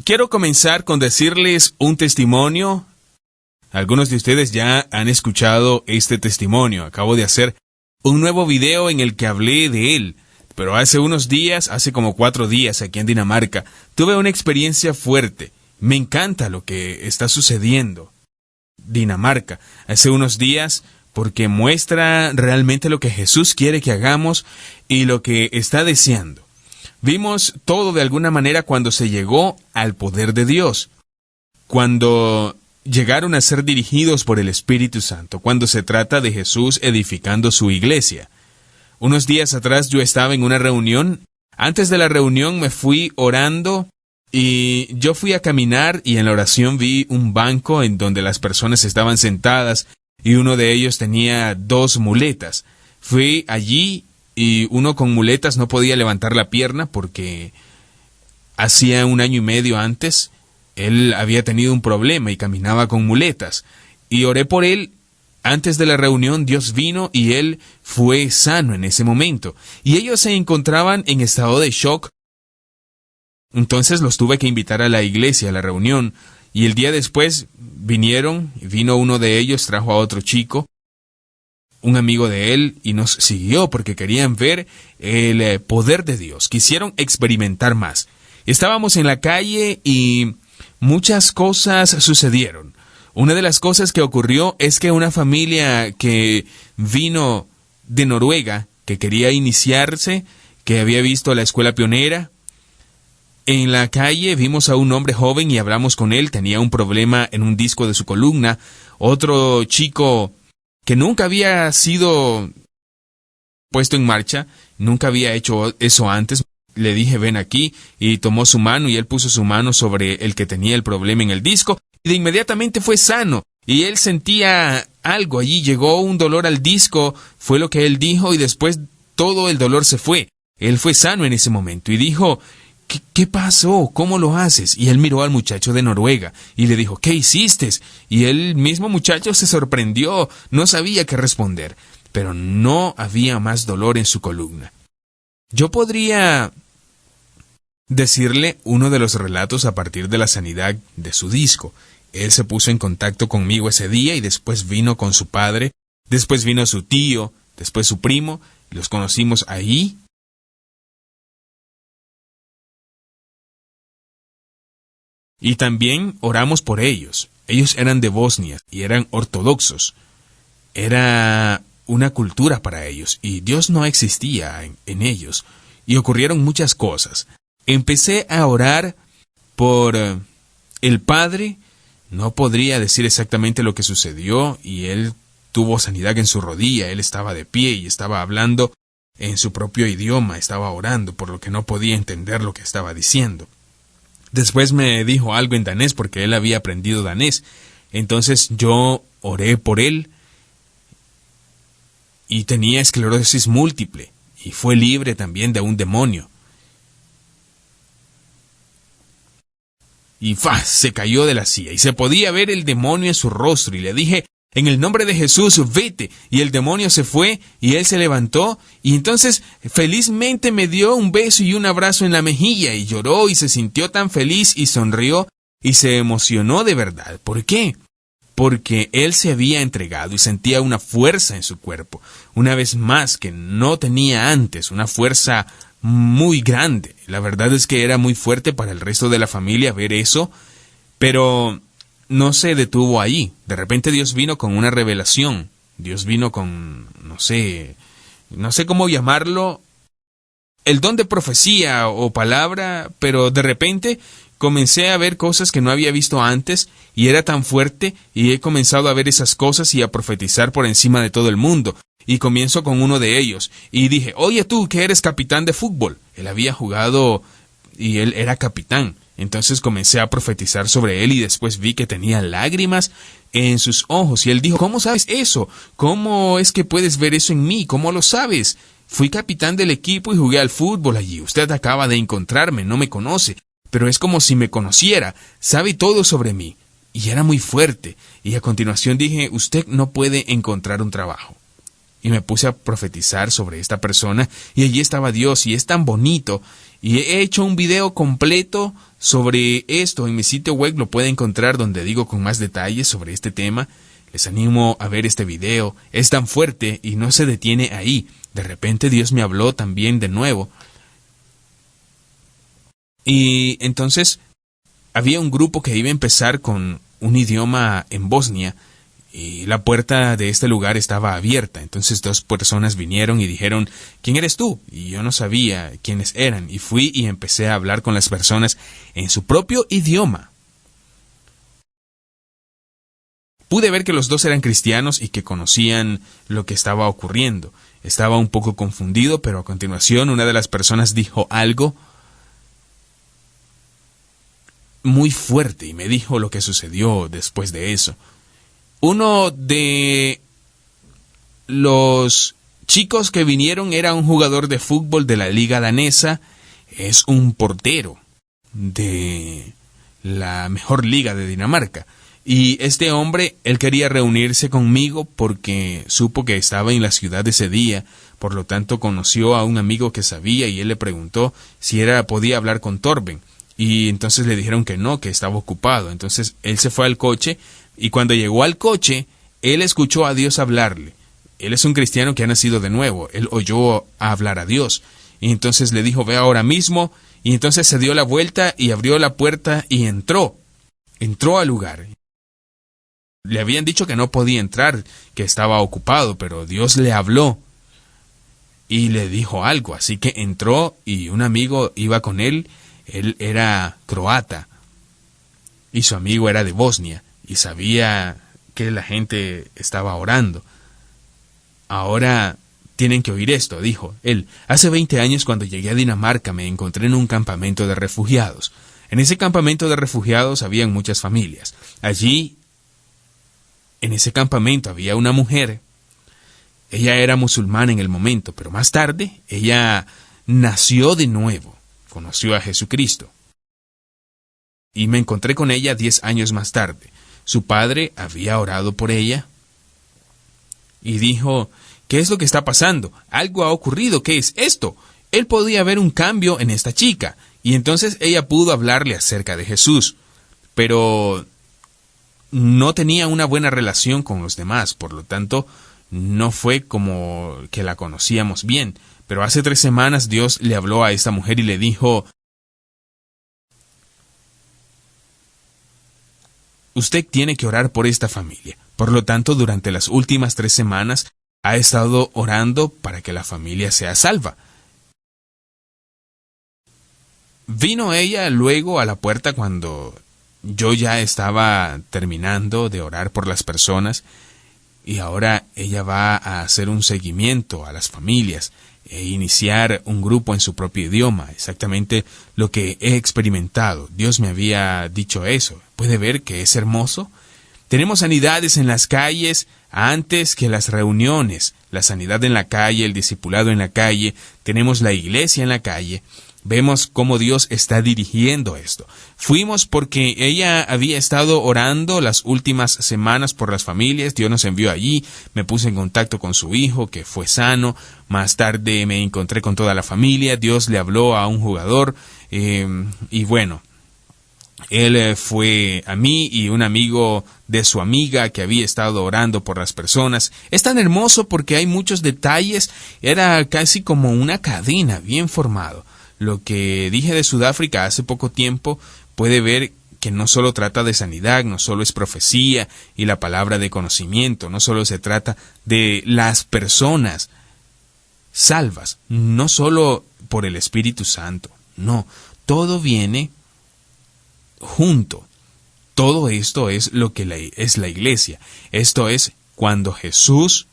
quiero comenzar con decirles un testimonio. Algunos de ustedes ya han escuchado este testimonio. Acabo de hacer un nuevo video en el que hablé de él. Pero hace unos días, hace como 4 días aquí en Dinamarca, tuve una experiencia fuerte. Me encanta lo que está sucediendo. Dinamarca, hace unos días, porque muestra realmente lo que Jesús quiere que hagamos y lo que está deseando. Vimos todo de alguna manera cuando se llegó al poder de Dios. Cuando llegaron a ser dirigidos por el Espíritu Santo, cuando se trata de Jesús edificando su iglesia. Unos días atrás yo estaba en una reunión. Antes de la reunión me fui orando y yo fui a caminar y en la oración vi un banco en donde las personas estaban sentadas y uno de ellos tenía 2 muletas. Fui allí y uno con muletas no podía levantar la pierna porque hacía 1 año y medio antes él había tenido un problema y caminaba con muletas. Y oré por él. Antes de la reunión Dios vino y él fue sano en ese momento. Y ellos se encontraban en estado de shock. Entonces los tuve que invitar a la iglesia, a la reunión. Y el día después vino uno de ellos, trajo a otro chico, un amigo de él, y nos siguió porque querían ver el poder de Dios. Quisieron experimentar más. Estábamos en la calle y muchas cosas sucedieron. Una de las cosas que ocurrió es que una familia que vino de Noruega, que quería iniciarse, que había visto la escuela pionera, en la calle vimos a un hombre joven y hablamos con él, tenía un problema en un disco de su columna. Otro chico que nunca había sido puesto en marcha, nunca había hecho eso antes. Le dije, ven aquí, y tomó su mano y él puso su mano sobre el que tenía el problema en el disco. Y de inmediatamente fue sano, y él sentía algo allí, llegó un dolor al disco, fue lo que él dijo, y después todo el dolor se fue. Él fue sano en ese momento, y dijo, ¿qué pasó? ¿Cómo lo haces? Y él miró al muchacho de Noruega, y le dijo, ¿qué hiciste? Y el mismo muchacho se sorprendió, no sabía qué responder, pero no había más dolor en su columna. Yo podría decirle uno de los relatos a partir de la sanidad de su disco. Él se puso en contacto conmigo ese día y después vino con su padre, después vino su tío, después su primo, los conocimos ahí. Y también oramos por ellos. Ellos eran de Bosnia y eran ortodoxos. Era una cultura para ellos y Dios no existía en ellos. Y ocurrieron muchas cosas. Empecé a orar por el padre. No podría decir exactamente lo que sucedió y él tuvo sanidad en su rodilla. Él estaba de pie y estaba hablando en su propio idioma. Estaba orando, por lo que no podía entender lo que estaba diciendo. Después me dijo algo en danés porque él había aprendido danés. Entonces yo oré por él y tenía esclerosis múltiple y fue libre también de un demonio. Y se cayó de la silla y se podía ver el demonio en su rostro y le dije, en el nombre de Jesús, vete. Y el demonio se fue y él se levantó y entonces felizmente me dio un beso y un abrazo en la mejilla y lloró y se sintió tan feliz y sonrió y se emocionó de verdad. ¿Por qué? Porque él se había entregado y sentía una fuerza en su cuerpo, una vez más que no tenía antes, una fuerza muy grande. La verdad es que era muy fuerte para el resto de la familia ver eso, pero no se detuvo ahí. De repente Dios vino con una revelación. Dios vino con, no sé cómo llamarlo, el don de profecía o palabra, pero de repente comencé a ver cosas que no había visto antes y era tan fuerte y he comenzado a ver esas cosas y a profetizar por encima de todo el mundo. Y comienzo con uno de ellos y dije, oye tú que eres capitán de fútbol. Él había jugado y él era capitán. Entonces comencé a profetizar sobre él y después vi que tenía lágrimas en sus ojos. Y él dijo, ¿cómo sabes eso? ¿Cómo es que puedes ver eso en mí? ¿Cómo lo sabes? Fui capitán del equipo y jugué al fútbol allí. Usted acaba de encontrarme, no me conoce, pero es como si me conociera. Sabe todo sobre mí. Y era muy fuerte. Y a continuación dije, usted no puede encontrar un trabajo. Y me puse a profetizar sobre esta persona y allí estaba Dios y es tan bonito. Y he hecho un video completo sobre esto en mi sitio web, lo puede encontrar donde digo con más detalles sobre este tema. Les animo a ver este video, es tan fuerte y no se detiene ahí. De repente Dios me habló también de nuevo. Y entonces había un grupo que iba a empezar con un idioma en Bosnia y la puerta de este lugar estaba abierta. Entonces 2 personas vinieron y dijeron, ¿quién eres tú? Y yo no sabía quiénes eran y fui y empecé a hablar con las personas en su propio idioma. Pude ver que los 2 eran cristianos y que conocían lo que estaba ocurriendo. Estaba un poco confundido, pero a continuación una de las personas dijo algo muy fuerte y me dijo lo que sucedió después de eso. Uno de los chicos que vinieron era un jugador de fútbol de la liga danesa, es un portero de la mejor liga de Dinamarca. Y este hombre, él quería reunirse conmigo porque supo que estaba en la ciudad ese día, por lo tanto conoció a un amigo que sabía y él le preguntó si podía hablar con Torben. Y entonces le dijeron que no, que estaba ocupado. Entonces él se fue al coche y cuando llegó al coche, él escuchó a Dios hablarle. Él es un cristiano que ha nacido de nuevo. Él oyó hablar a Dios. Y entonces le dijo, ve ahora mismo. Y entonces se dio la vuelta y abrió la puerta y entró. Entró al lugar. Le habían dicho que no podía entrar, que estaba ocupado, pero Dios le habló y le dijo algo. Así que entró y un amigo iba con él. Él era croata y su amigo era de Bosnia y sabía que la gente estaba orando. Ahora tienen que oír esto, dijo él. Hace 20 años cuando llegué a Dinamarca me encontré en un campamento de refugiados. En ese campamento de refugiados habían muchas familias. Allí, en ese campamento había una mujer. Ella era musulmana en el momento, pero más tarde ella nació de nuevo. Conoció a Jesucristo. Y me encontré con ella 10 años más tarde. Su padre había orado por ella y dijo, ¿qué es lo que está pasando? Algo ha ocurrido, ¿qué es esto? Él podía ver un cambio en esta chica y entonces ella pudo hablarle acerca de Jesús, pero no tenía una buena relación con los demás, por lo tanto no fue como que la conocíamos bien. Pero hace 3 semanas Dios le habló a esta mujer y le dijo, usted tiene que orar por esta familia. Por lo tanto, durante las últimas 3 semanas ha estado orando para que la familia sea salva. Vino ella luego a la puerta cuando yo ya estaba terminando de orar por las personas y ahora ella va a hacer un seguimiento a las familias e iniciar un grupo en su propio idioma, exactamente lo que he experimentado. Dios me había dicho eso. ¿Puede ver que es hermoso? Tenemos sanidades en las calles antes que las reuniones. La sanidad en la calle, el discipulado en la calle, tenemos la iglesia en la calle. Vemos cómo Dios está dirigiendo esto. Fuimos porque ella había estado orando las últimas semanas por las familias. Dios nos envió allí. Me puse en contacto con su hijo, que fue sano. Más tarde me encontré con toda la familia. Dios le habló a un jugador. Y bueno, él fue a mí y un amigo de su amiga que había estado orando por las personas. Es tan hermoso porque hay muchos detalles. Era casi como una cadena bien formado. Lo que dije de Sudáfrica hace poco tiempo, puede ver que no solo trata de sanidad, no solo es profecía y la palabra de conocimiento, no solo se trata de las personas salvas, no solo por el Espíritu Santo, no, todo viene junto. Todo esto es lo que es la iglesia. Esto es cuando Jesús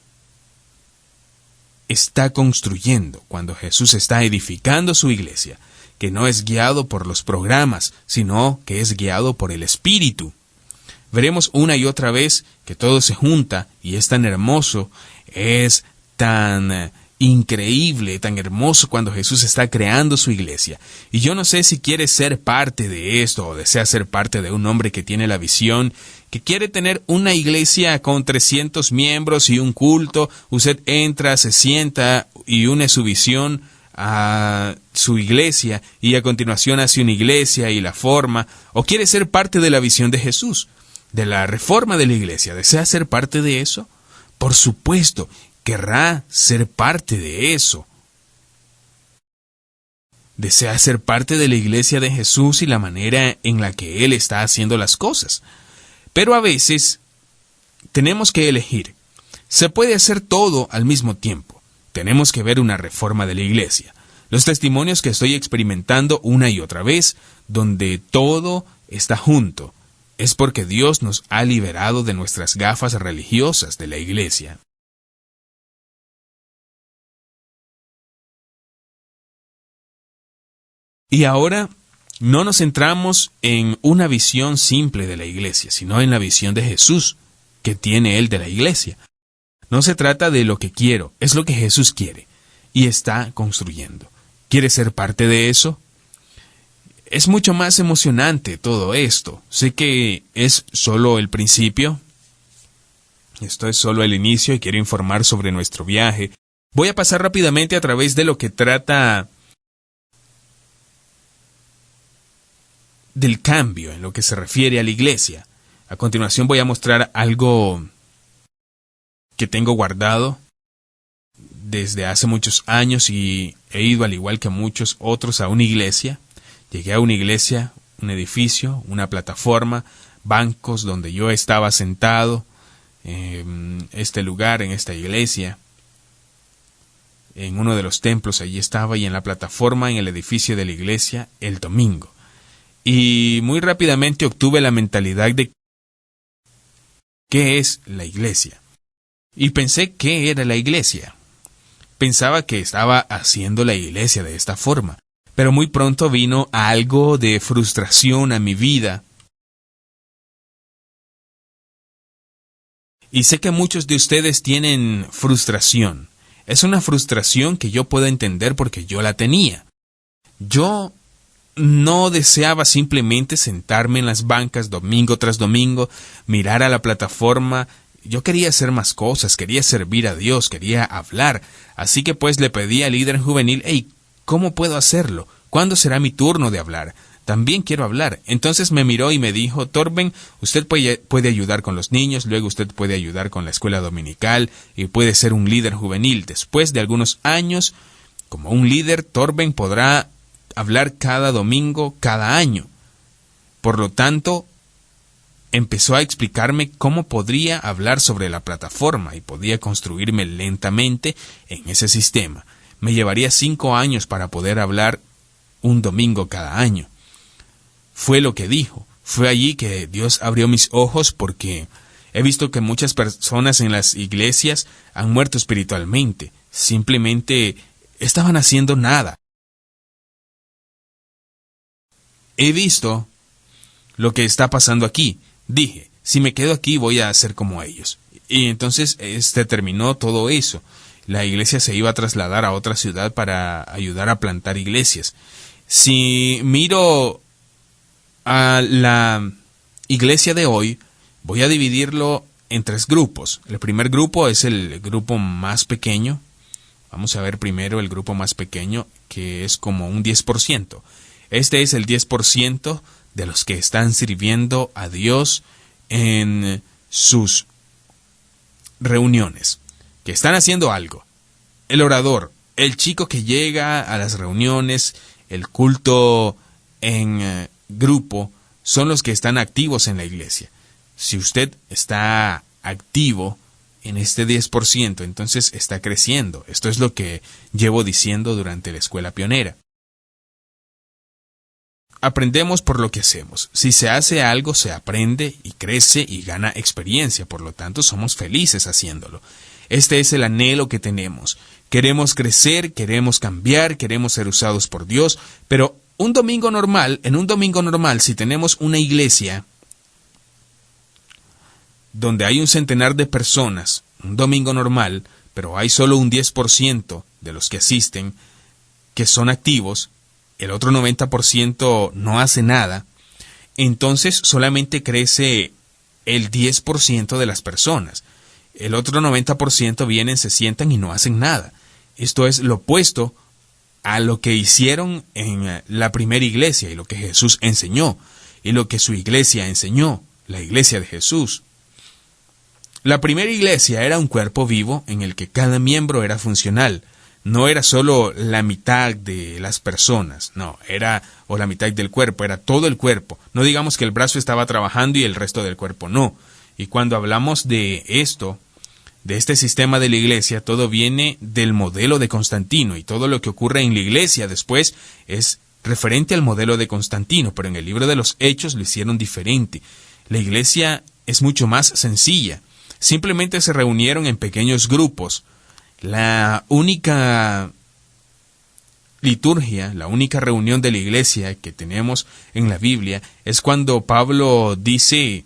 está construyendo, cuando Jesús está edificando su iglesia, que no es guiado por los programas, sino que es guiado por el Espíritu. Veremos una y otra vez que todo se junta y es tan hermoso, es tan increíble, tan hermoso cuando Jesús está creando su iglesia. Y yo no sé si quieres ser parte de esto o deseas ser parte de un hombre que tiene la visión, que quiere tener una iglesia con 300 miembros y un culto. Usted entra, se sienta y une su visión a su iglesia y a continuación hace una iglesia y la forma, o quiere ser parte de la visión de Jesús, de la reforma de la iglesia? ¿Desea ser parte de eso? Por supuesto, querrá ser parte de eso. Desea ser parte de la iglesia de Jesús y la manera en la que Él está haciendo las cosas. Pero a veces tenemos que elegir. Se puede hacer todo al mismo tiempo. Tenemos que ver una reforma de la iglesia. Los testimonios que estoy experimentando una y otra vez, donde todo está junto, es porque Dios nos ha liberado de nuestras gafas religiosas de la iglesia. Y ahora no nos centramos en una visión simple de la iglesia, sino en la visión de Jesús que tiene Él de la iglesia. No se trata de lo que quiero, es lo que Jesús quiere y está construyendo. ¿Quieres ser parte de eso? Es mucho más emocionante todo esto. Sé que es solo el principio. Esto es solo el inicio y quiero informar sobre nuestro viaje. Voy a pasar rápidamente a través de lo que trata del cambio en lo que se refiere a la iglesia. A continuación voy a mostrar algo que tengo guardado desde hace muchos años y he ido, al igual que muchos otros, a una iglesia. Llegué a una iglesia, un edificio, una plataforma, bancos donde yo estaba sentado, en este lugar, en esta iglesia, en uno de los templos, allí estaba, y en la plataforma, en el edificio de la iglesia, el domingo. Y muy rápidamente obtuve la mentalidad de ¿qué es la iglesia? Y pensé, ¿qué era la iglesia? Pensaba que estaba haciendo la iglesia de esta forma, pero muy pronto vino algo de frustración a mi vida. Y sé que muchos de ustedes tienen frustración. Es una frustración que yo puedo entender porque yo la tenía. Yo no deseaba simplemente sentarme en las bancas domingo tras domingo, mirar a la plataforma. Yo quería hacer más cosas, quería servir a Dios, quería hablar. Así que pues le pedí al líder juvenil, hey, ¿cómo puedo hacerlo? ¿Cuándo será mi turno de hablar? También quiero hablar. Entonces me miró y me dijo, Torben, usted puede ayudar con los niños, luego usted puede ayudar con la escuela dominical y puede ser un líder juvenil. Después de algunos años, como un líder, Torben podrá hablar cada domingo, cada año. Por lo tanto, empezó a explicarme cómo podría hablar sobre la plataforma y podía construirme lentamente en ese sistema. Me llevaría 5 años para poder hablar un domingo cada año. Fue lo que dijo. Fue allí que Dios abrió mis ojos porque he visto que muchas personas en las iglesias han muerto espiritualmente. Simplemente estaban haciendo nada. He visto lo que está pasando aquí. Dije, si me quedo aquí voy a ser como ellos. Y entonces terminó todo eso. La iglesia se iba a trasladar a otra ciudad para ayudar a plantar iglesias. Si miro a la iglesia de hoy, voy a dividirlo en 3 grupos. El primer grupo es el grupo más pequeño. Vamos a ver primero el grupo más pequeño, que es como un 10%. Este es el 10% de los que están sirviendo a Dios en sus reuniones, que están haciendo algo. El orador, el chico que llega a las reuniones, el culto en grupo, son los que están activos en la iglesia. Si usted está activo en este 10%, entonces está creciendo. Esto es lo que llevo diciendo durante la escuela pionera. Aprendemos por lo que hacemos. Si se hace algo, se aprende y crece y gana experiencia. Por lo tanto, somos felices haciéndolo. Este es el anhelo que tenemos. Queremos crecer, queremos cambiar, queremos ser usados por Dios. Pero en un domingo normal, si tenemos una iglesia donde hay un centenar de personas, un domingo normal, pero hay solo un 10% de los que asisten que son activos, el otro 90% no hace nada, entonces solamente crece el 10% de las personas. El otro 90% vienen, se sientan y no hacen nada. Esto es lo opuesto a lo que hicieron en la primera iglesia y lo que Jesús enseñó y lo que su iglesia enseñó, la iglesia de Jesús. La primera iglesia era un cuerpo vivo en el que cada miembro era funcional. No era solo la mitad de las personas, no, o la mitad del cuerpo, era todo el cuerpo. No digamos que el brazo estaba trabajando y el resto del cuerpo no. Y cuando hablamos de esto, de este sistema de la iglesia, todo viene del modelo de Constantino, y todo lo que ocurre en la iglesia después es referente al modelo de Constantino, pero en el libro de los Hechos lo hicieron diferente. La iglesia es mucho más sencilla. Simplemente se reunieron en pequeños grupos. La única liturgia, la única reunión de la iglesia que tenemos en la Biblia es cuando Pablo dice: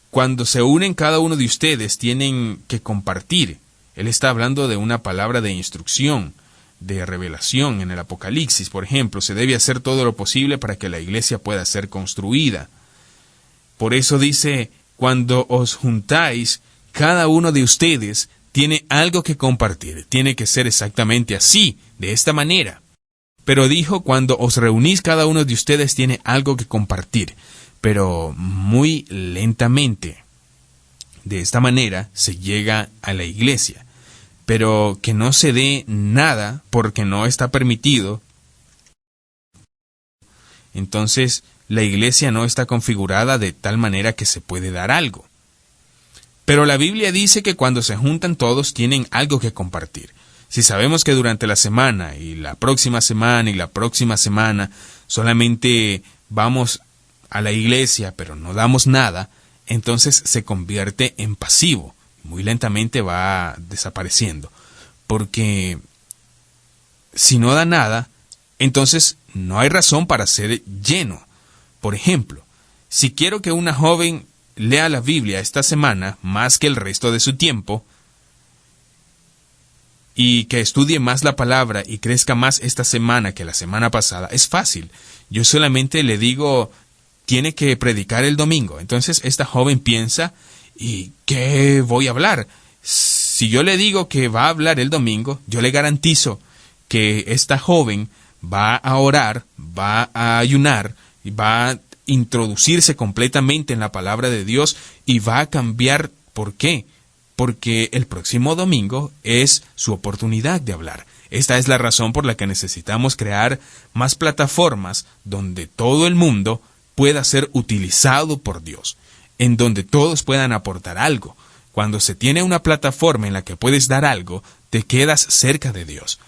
cuando se unen cada uno de ustedes tienen que compartir. Él está hablando de una palabra de instrucción, de revelación. En el Apocalipsis, por ejemplo, se debe hacer todo lo posible para que la iglesia pueda ser construida. Por eso dice: cuando os juntáis, cada uno de ustedes tiene algo que compartir. Tiene que ser exactamente así, de esta manera. Pero dijo: cuando os reunís, cada uno de ustedes tiene algo que compartir. Pero muy lentamente. De esta manera se llega a la iglesia. Pero que no se dé nada porque no está permitido. Entonces, la iglesia no está configurada de tal manera que se puede dar algo. Pero la Biblia dice que cuando se juntan todos tienen algo que compartir. Si sabemos que durante la semana y la próxima semana solamente vamos a la iglesia pero no damos nada, entonces se convierte en pasivo. Muy lentamente va desapareciendo. Porque si no da nada, entonces no hay razón para ser lleno. Por ejemplo, si quiero que una joven lea la Biblia esta semana más que el resto de su tiempo, y que estudie más la palabra y crezca más esta semana que la semana pasada, es fácil. Yo solamente le digo: tiene que predicar el domingo. Entonces esta joven piensa: ¿y qué voy a hablar? Si yo le digo que va a hablar el domingo, yo le garantizo que esta joven va a orar, va a ayunar, y va a introducirse completamente en la palabra de Dios y va a cambiar. ¿Por qué? Porque el próximo domingo es su oportunidad de hablar. Esta es la razón por la que necesitamos crear más plataformas donde todo el mundo pueda ser utilizado por Dios, en donde todos puedan aportar algo. Cuando se tiene una plataforma en la que puedes dar algo, te quedas cerca de Dios.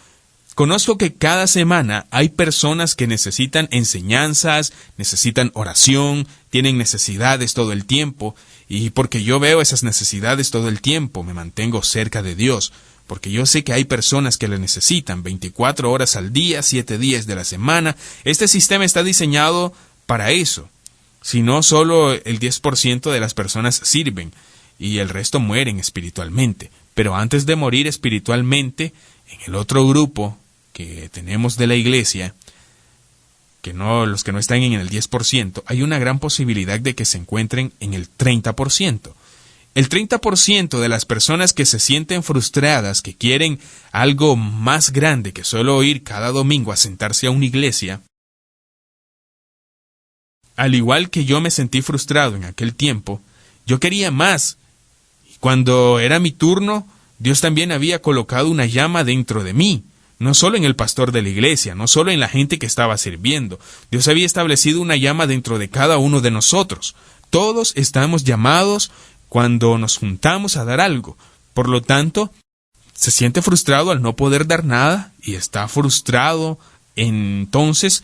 Conozco que cada semana hay personas que necesitan enseñanzas, necesitan oración, tienen necesidades todo el tiempo, y porque yo veo esas necesidades todo el tiempo, me mantengo cerca de Dios, porque yo sé que hay personas que le necesitan 24 horas al día, 7 días de la semana. Este sistema está diseñado para eso. Si no, solo el 10% de las personas sirven, y el resto mueren espiritualmente. Pero antes de morir espiritualmente, en el otro grupo que tenemos de la iglesia, los que no están en el 10%, hay una gran posibilidad de que se encuentren en el 30%. El 30% de las personas que se sienten frustradas, que quieren algo más grande que solo ir cada domingo a sentarse a una iglesia, al igual que yo me sentí frustrado en aquel tiempo, yo quería más. Y cuando era mi turno, Dios también había colocado una llama dentro de mí. No solo en el pastor de la iglesia, no solo en la gente que estaba sirviendo. Dios había establecido una llama dentro de cada uno de nosotros. Todos estamos llamados cuando nos juntamos a dar algo. Por lo tanto, se siente frustrado al no poder dar nada y está frustrado. Entonces,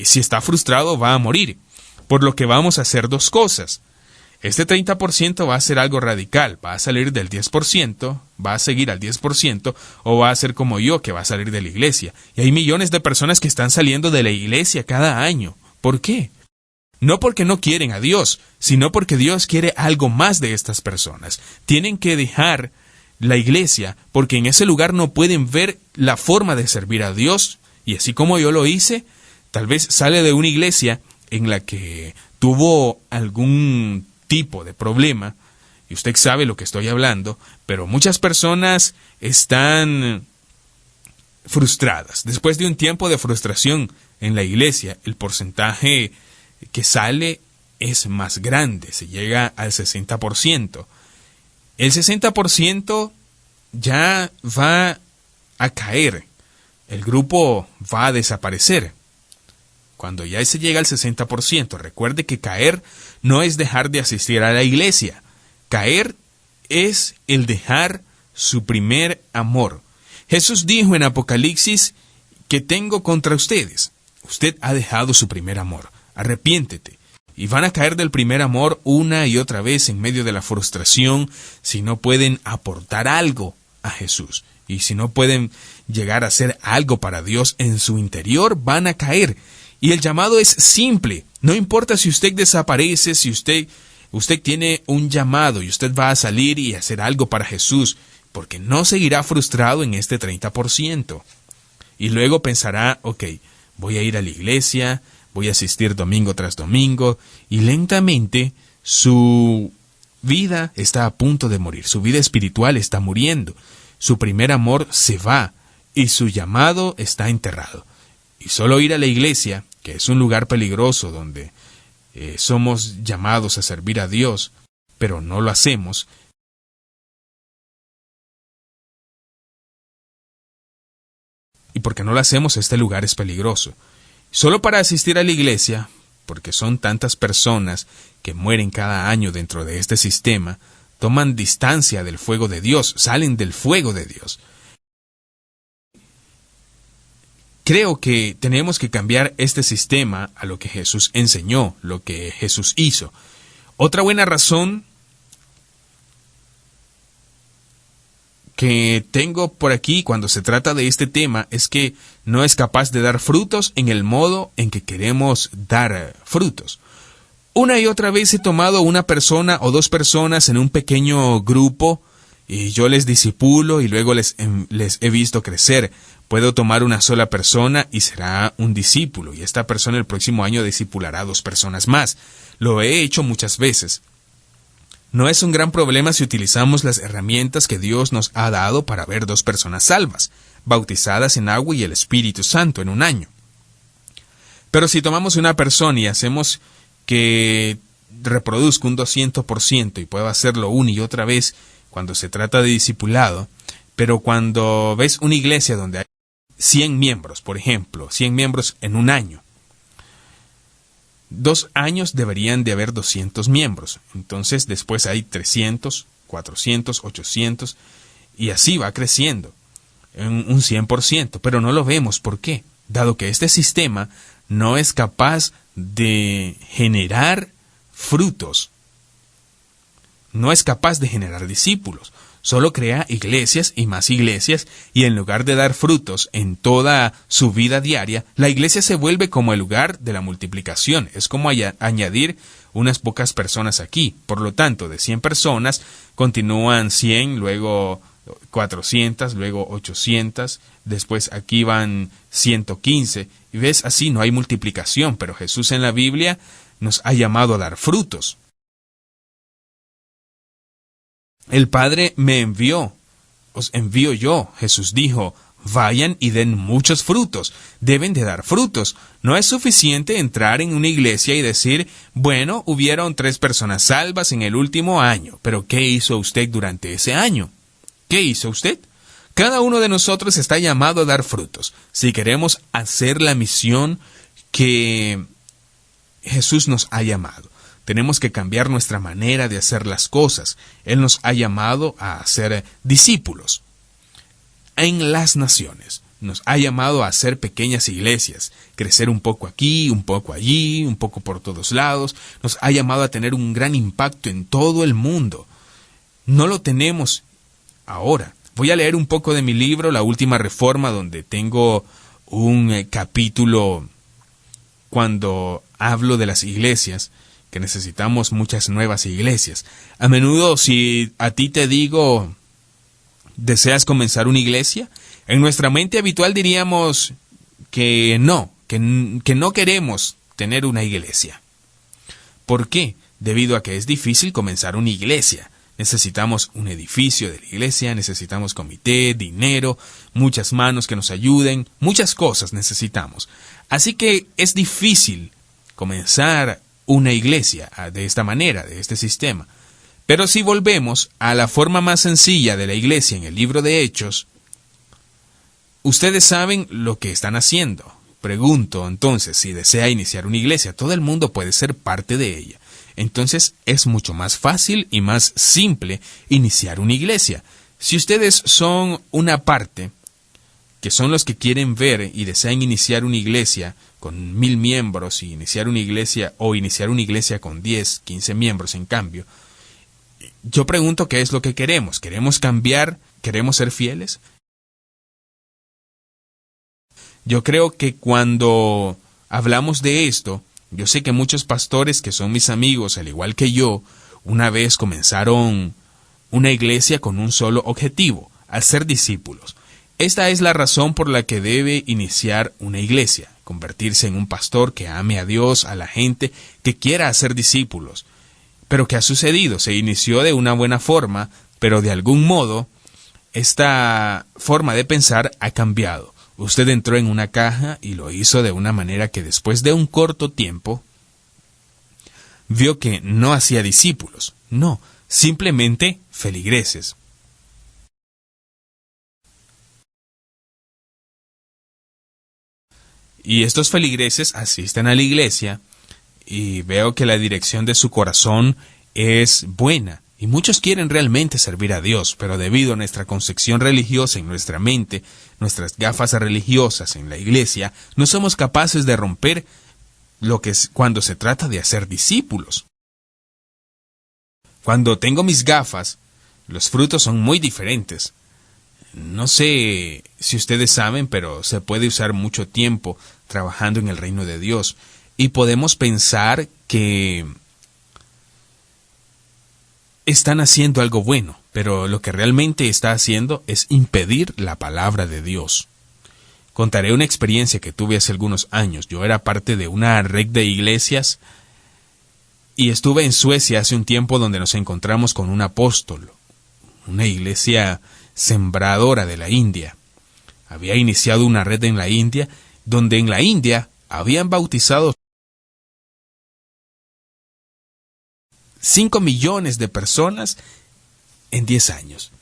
si está frustrado, va a morir. Por lo que vamos a hacer dos cosas. Este 30% va a ser algo radical, va a salir del 10%, va a seguir al 10%, o va a ser como yo, que va a salir de la iglesia. Y hay millones de personas que están saliendo de la iglesia cada año. ¿Por qué? No porque no quieren a Dios, sino porque Dios quiere algo más de estas personas. Tienen que dejar la iglesia, porque en ese lugar no pueden ver la forma de servir a Dios. Y así como yo lo hice, tal vez sale de una iglesia en la que tuvo algún tipo de problema, y usted sabe lo que estoy hablando, pero muchas personas están frustradas. Después de un tiempo de frustración en la iglesia, el porcentaje que sale es más grande, se llega al 60%. El 60% ya va a caer, el grupo va a desaparecer. Cuando ya se llega al 60%, recuerde que caer no es dejar de asistir a la iglesia. Caer es el dejar su primer amor. Jesús dijo en Apocalipsis: que tengo contra ustedes. Usted ha dejado su primer amor. Arrepiéntete. Y van a caer del primer amor una y otra vez en medio de la frustración si no pueden aportar algo a Jesús. Y si no pueden llegar a hacer algo para Dios en su interior, van a caer. Y el llamado es simple. No importa si usted desaparece, si usted tiene un llamado y usted va a salir y hacer algo para Jesús, porque no seguirá frustrado en este 30%. Y luego pensará: ok, voy a ir a la iglesia, voy a asistir domingo tras domingo, y lentamente su vida está a punto de morir, su vida espiritual está muriendo, su primer amor se va y su llamado está enterrado. Y solo ir a la iglesia, que es un lugar peligroso donde somos llamados a servir a Dios, pero no lo hacemos. Y porque no lo hacemos, este lugar es peligroso. Solo para asistir a la iglesia, porque son tantas personas que mueren cada año dentro de este sistema, toman distancia del fuego de Dios, salen del fuego de Dios. Creo que tenemos que cambiar este sistema a lo que Jesús enseñó, lo que Jesús hizo. Otra buena razón que tengo por aquí cuando se trata de este tema es que no es capaz de dar frutos en el modo en que queremos dar frutos. Una y otra vez he tomado una persona o dos personas en un pequeño grupo y yo les discipulo y luego les he visto crecer. Puedo tomar una sola persona y será un discípulo, y esta persona el próximo año discipulará a 2 personas más. Lo he hecho muchas veces. No es un gran problema si utilizamos las herramientas que Dios nos ha dado para ver 2 personas salvas, bautizadas en agua y el Espíritu Santo en un año. Pero si tomamos una persona y hacemos que reproduzca un 200% y pueda hacerlo una y otra vez cuando se trata de discipulado, pero cuando ves una iglesia donde hay 100 miembros, por ejemplo, 100 miembros en un año, 2 años deberían de haber 200 miembros. Entonces después hay 300, 400, 800 y así va creciendo en un 100%. Pero no lo vemos. ¿Por qué? Dado que este sistema no es capaz de generar frutos. No es capaz de generar discípulos. Solo crea iglesias y más iglesias, y en lugar de dar frutos en toda su vida diaria, la iglesia se vuelve como el lugar de la multiplicación. Es como añadir unas pocas personas aquí. Por lo tanto, de 100 personas, continúan 100, luego 400, luego 800, después aquí van 115. Y ves, así no hay multiplicación, pero Jesús en la Biblia nos ha llamado a dar frutos. El Padre me envió, os envío yo. Jesús dijo: vayan y den muchos frutos. Deben de dar frutos. No es suficiente entrar en una iglesia y decir: bueno, hubieron 3 personas salvas en el último año. Pero ¿qué hizo usted durante ese año? ¿Qué hizo usted? Cada uno de nosotros está llamado a dar frutos. Si queremos hacer la misión que Jesús nos ha llamado, tenemos que cambiar nuestra manera de hacer las cosas. Él nos ha llamado a ser discípulos en las naciones. Nos ha llamado a hacer pequeñas iglesias, crecer un poco aquí, un poco allí, un poco por todos lados. Nos ha llamado a tener un gran impacto en todo el mundo. No lo tenemos ahora. Voy a leer un poco de mi libro, La Última Reforma, donde tengo un capítulo cuando hablo de las iglesias, que necesitamos muchas nuevas iglesias. A menudo, si a ti te digo, ¿deseas comenzar una iglesia? En nuestra mente habitual diríamos que no queremos tener una iglesia. ¿Por qué? Debido a que es difícil comenzar una iglesia. Necesitamos un edificio de la iglesia, necesitamos comité, dinero, muchas manos que nos ayuden, muchas cosas necesitamos. Así que es difícil comenzar una iglesia de esta manera, de este sistema. Pero si volvemos a la forma más sencilla de la iglesia en el libro de Hechos, ustedes saben lo que están haciendo. Pregunto entonces, si desea iniciar una iglesia, todo el mundo puede ser parte de ella. Entonces es mucho más fácil y más simple iniciar una iglesia. Si ustedes son una parte, que son los que quieren ver y desean iniciar una iglesia con 1000 miembros y iniciar una iglesia con 10, 15 miembros en cambio, yo pregunto qué es lo que queremos. ¿Queremos cambiar? ¿Queremos ser fieles? Yo creo que cuando hablamos de esto, yo sé que muchos pastores que son mis amigos, al igual que yo, una vez comenzaron una iglesia con un solo objetivo, hacer discípulos. Esta es la razón por la que debe iniciar una iglesia, convertirse en un pastor que ame a Dios, a la gente, que quiera hacer discípulos. Pero ¿qué ha sucedido? Se inició de una buena forma, pero de algún modo, esta forma de pensar ha cambiado. Usted entró en una caja y lo hizo de una manera que después de un corto tiempo vio que no hacía discípulos, no, simplemente feligreses. Y estos feligreses asisten a la iglesia y veo que la dirección de su corazón es buena. Y muchos quieren realmente servir a Dios, pero debido a nuestra concepción religiosa en nuestra mente, nuestras gafas religiosas en la iglesia, no somos capaces de romper lo que es cuando se trata de hacer discípulos. Cuando tengo mis gafas, los frutos son muy diferentes. No sé si ustedes saben, pero se puede usar mucho tiempo trabajando en el reino de Dios. Y podemos pensar que están haciendo algo bueno, pero lo que realmente está haciendo es impedir la palabra de Dios. Contaré una experiencia que tuve hace algunos años. Yo era parte de una red de iglesias y estuve en Suecia hace un tiempo donde nos encontramos con un apóstol, una iglesia sembradora de la India. Había iniciado una red en la India, donde en la India habían bautizado 5 millones de personas en 10 años.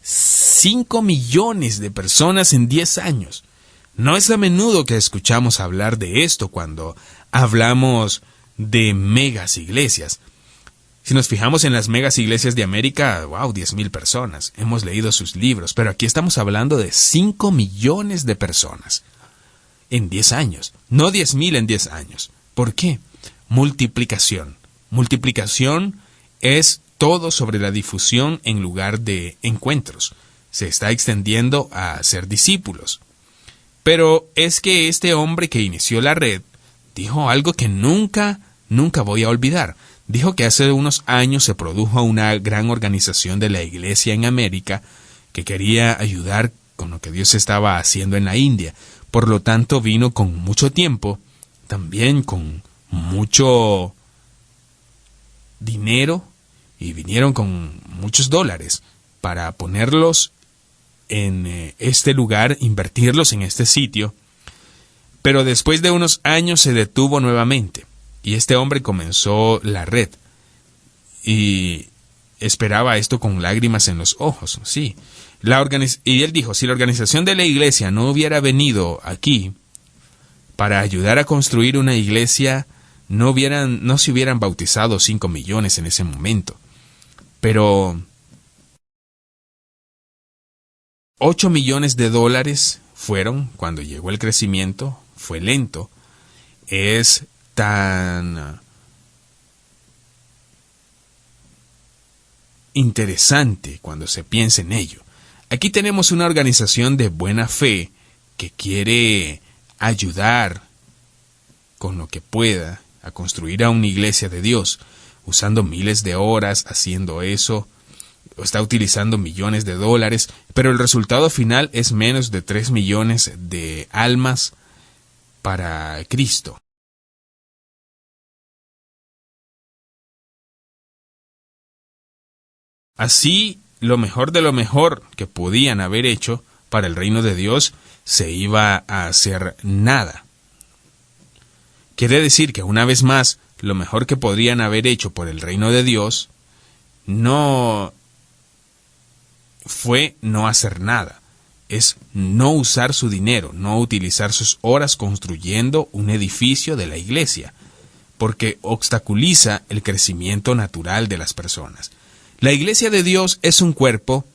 5 millones de personas en 10 años. No es a menudo que escuchamos hablar de esto cuando hablamos de megas iglesias. Si nos fijamos en las megas iglesias de América, wow, 10,000 personas. Hemos leído sus libros, pero aquí estamos hablando de 5 millones de personas en 10 años. No 10,000 en 10 años. ¿Por qué? Multiplicación. Multiplicación es todo sobre la difusión en lugar de encuentros. Se está extendiendo a ser discípulos. Pero es que este hombre que inició la red dijo algo que nunca voy a olvidar. Dijo que hace unos años se produjo una gran organización de la iglesia en América que quería ayudar con lo que Dios estaba haciendo en la India. Por lo tanto, vino con mucho tiempo, también con mucho dinero y vinieron con muchos dólares para ponerlos en este lugar, invertirlos en este sitio. Pero después de unos años se detuvo nuevamente y este hombre comenzó la red y esperaba esto con lágrimas en los ojos. Sí, y él dijo, si la organización de la iglesia no hubiera venido aquí para ayudar a construir una iglesia, no se hubieran bautizado 5 millones en ese momento. Pero 8 millones de dólares fueron cuando llegó el crecimiento. Fue lento. Es tan interesante cuando se piensa en ello. Aquí tenemos una organización de buena fe que quiere ayudar con lo que pueda a construir a una iglesia de Dios, usando miles de horas haciendo eso, está utilizando millones de dólares, pero el resultado final es menos de 3 millones de almas para Cristo. Así, lo mejor de lo mejor que podían haber hecho para el reino de Dios se iba a hacer nada. Quiere decir que una vez más, lo mejor que podrían haber hecho por el reino de Dios no fue no hacer nada. Es no usar su dinero, no utilizar sus horas construyendo un edificio de la iglesia, porque obstaculiza el crecimiento natural de las personas. La iglesia de Dios es un cuerpo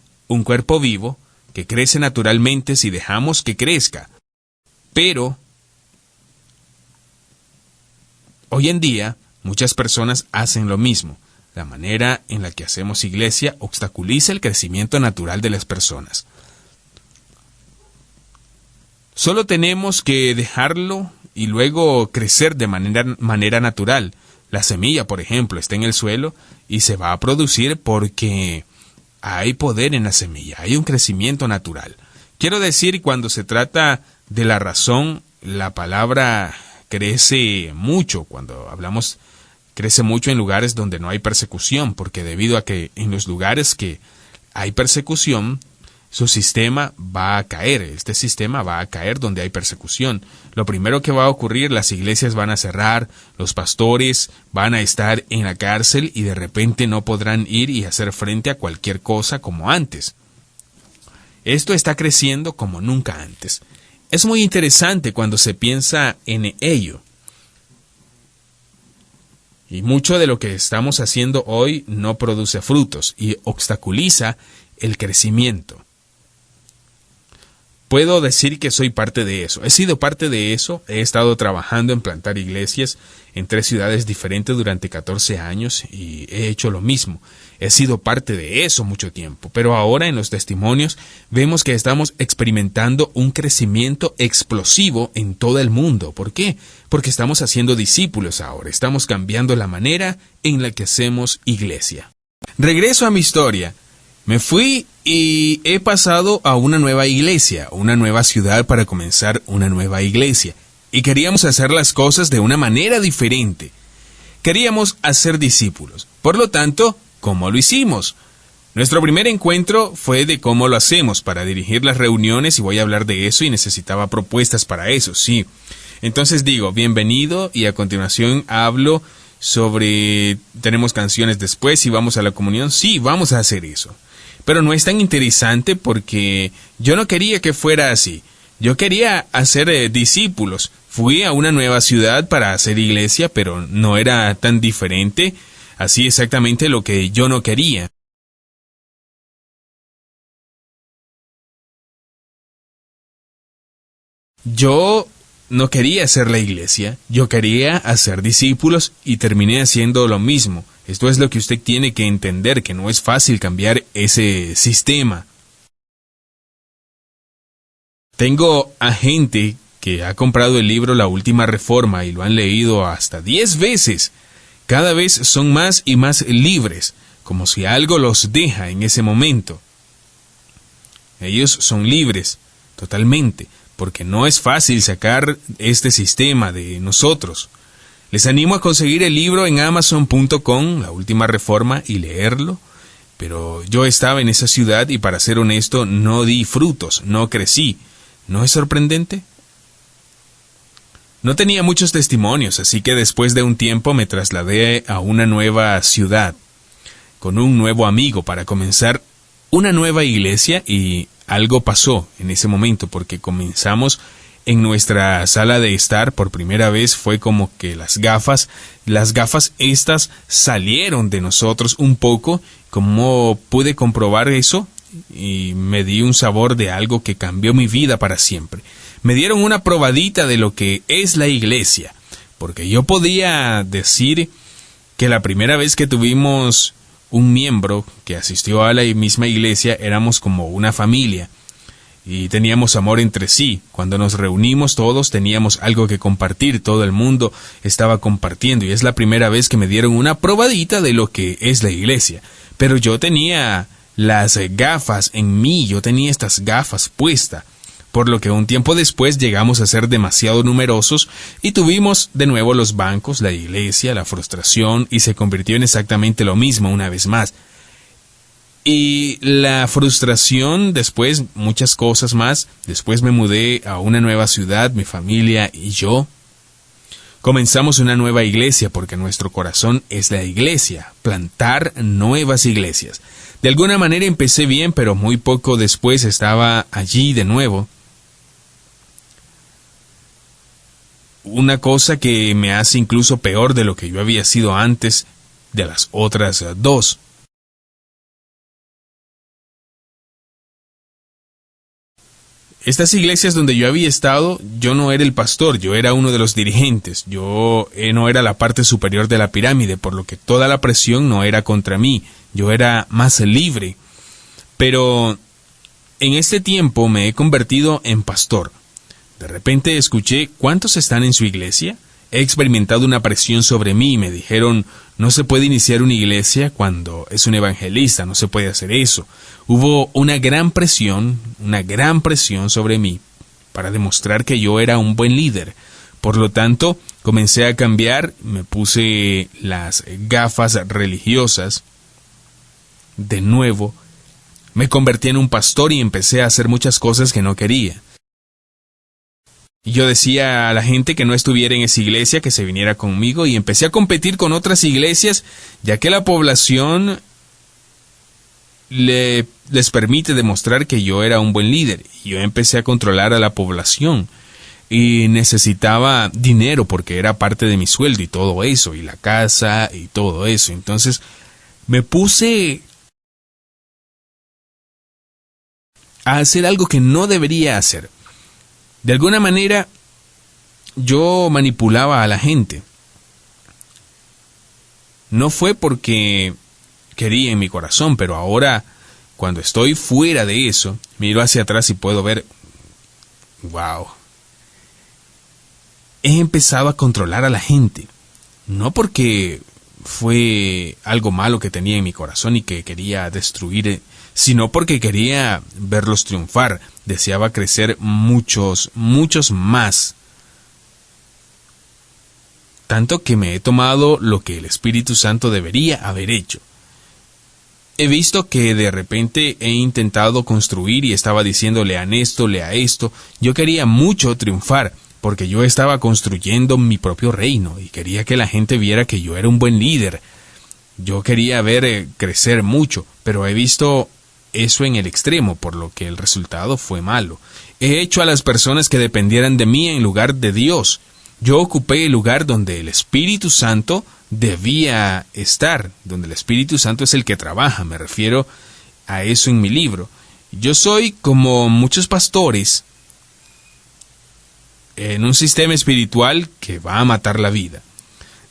vivo, que crece naturalmente si dejamos que crezca. Pero hoy en día, muchas personas hacen lo mismo. La manera en la que hacemos iglesia obstaculiza el crecimiento natural de las personas. Solo tenemos que dejarlo y luego crecer de manera natural. La semilla, por ejemplo, está en el suelo y se va a producir porque hay poder en la semilla, hay un crecimiento natural. Quiero decir, cuando se trata de la razón, la palabra crece mucho. Cuando hablamos, crece mucho en lugares donde no hay persecución, porque debido a que en los lugares que hay persecución, su sistema va a caer. Este sistema va a caer donde hay persecución. Lo primero que va a ocurrir, las iglesias van a cerrar, los pastores van a estar en la cárcel y de repente no podrán ir y hacer frente a cualquier cosa como antes. Esto está creciendo como nunca antes. Es muy interesante cuando se piensa en ello. Y mucho de lo que estamos haciendo hoy no produce frutos y obstaculiza el crecimiento. Puedo decir que soy parte de eso. He sido parte de eso. He estado trabajando en plantar iglesias en 3 ciudades diferentes durante 14 años y he hecho lo mismo. He sido parte de eso mucho tiempo. Pero ahora en los testimonios vemos que estamos experimentando un crecimiento explosivo en todo el mundo. ¿Por qué? Porque estamos haciendo discípulos ahora. Estamos cambiando la manera en la que hacemos iglesia. Regreso a mi historia. Me fui y he pasado a una nueva iglesia, una nueva ciudad para comenzar una nueva iglesia. Y queríamos hacer las cosas de una manera diferente. Queríamos hacer discípulos. Por lo tanto, ¿cómo lo hicimos? Nuestro primer encuentro fue de cómo lo hacemos para dirigir las reuniones y voy a hablar de eso y necesitaba propuestas para eso, sí. Entonces digo, bienvenido y a continuación hablo sobre, tenemos canciones después y vamos a la comunión. Sí, vamos a hacer eso. Pero no es tan interesante porque yo no quería que fuera así. Yo quería hacer discípulos. Fui a una nueva ciudad para hacer iglesia, pero no era tan diferente. Así exactamente lo que yo no quería. Yo no quería hacer la iglesia. Yo quería hacer discípulos y terminé haciendo lo mismo. Esto es lo que usted tiene que entender, que no es fácil cambiar ese sistema. Tengo a gente que ha comprado el libro La Última Reforma y lo han leído hasta 10 veces. Cada vez son más y más libres, como si algo los deja en ese momento. Ellos son libres, totalmente, porque no es fácil sacar este sistema de nosotros. Les animo a conseguir el libro en Amazon.com, La Última Reforma, y leerlo. Pero yo estaba en esa ciudad y para ser honesto no di frutos, no crecí. ¿No es sorprendente? No tenía muchos testimonios, así que después de un tiempo me trasladé a una nueva ciudad, con un nuevo amigo para comenzar una nueva iglesia y algo pasó en ese momento porque comenzamos en nuestra sala de estar por primera vez. Fue como que las gafas estas salieron de nosotros un poco. ¿Cómo pude comprobar eso? Y me di un sabor de algo que cambió mi vida para siempre. Me dieron una probadita de lo que es la iglesia, porque yo podía decir que la primera vez que tuvimos un miembro que asistió a la misma iglesia éramos como una familia. Y teníamos amor entre sí. Cuando nos reunimos todos teníamos algo que compartir. Todo el mundo estaba compartiendo. Y es la primera vez que me dieron una probadita de lo que es la iglesia. Pero yo tenía las gafas en mí. Yo tenía estas gafas puestas. Por lo que un tiempo después llegamos a ser demasiado numerosos y tuvimos de nuevo los bancos, la iglesia, la frustración y se convirtió en exactamente lo mismo una vez más. Y la frustración, después muchas cosas más. Después me mudé a una nueva ciudad, mi familia y yo. Comenzamos una nueva iglesia porque nuestro corazón es la iglesia, plantar nuevas iglesias. De alguna manera empecé bien, pero muy poco después estaba allí de nuevo. Una cosa que me hace incluso peor de lo que yo había sido antes de las otras dos. Estas iglesias donde yo había estado, yo no era el pastor, yo era uno de los dirigentes, yo no era la parte superior de la pirámide, por lo que toda la presión no era contra mí, yo era más libre. Pero en este tiempo me he convertido en pastor. De repente escuché, ¿cuántos están en su iglesia? He experimentado una presión sobre mí y me dijeron, no se puede iniciar una iglesia cuando es un evangelista, no se puede hacer eso. Hubo una gran presión sobre mí para demostrar que yo era un buen líder. Por lo tanto, comencé a cambiar, me puse las gafas religiosas. De nuevo, me convertí en un pastor y empecé a hacer muchas cosas que no quería. Yo decía a la gente que no estuviera en esa iglesia, que se viniera conmigo, y empecé a competir con otras iglesias, ya que la población les permite demostrar que yo era un buen líder. Y yo empecé a controlar a la población y necesitaba dinero porque era parte de mi sueldo y todo eso, y la casa y todo eso. Entonces me puse a hacer algo que no debería hacer. De alguna manera, yo manipulaba a la gente. No fue porque quería en mi corazón, pero ahora, cuando estoy fuera de eso, miro hacia atrás y puedo ver, wow, he empezado a controlar a la gente. No porque fue algo malo que tenía en mi corazón y que quería destruir, sino porque quería verlos triunfar. Deseaba crecer muchos más. Tanto que me he tomado lo que el Espíritu Santo debería haber hecho. He visto que de repente he intentado construir y estaba diciendo, lean esto, lea esto. Yo quería mucho triunfar, porque yo estaba construyendo mi propio reino y quería que la gente viera que yo era un buen líder. Yo quería ver crecer mucho, pero he visto eso en el extremo, por lo que el resultado fue malo. He hecho a las personas que dependieran de mí en lugar de Dios. Yo ocupé el lugar donde el Espíritu Santo debía estar, donde el Espíritu Santo es el que trabaja. Me refiero a eso en mi libro. Yo soy como muchos pastores en un sistema espiritual que va a matar la vida.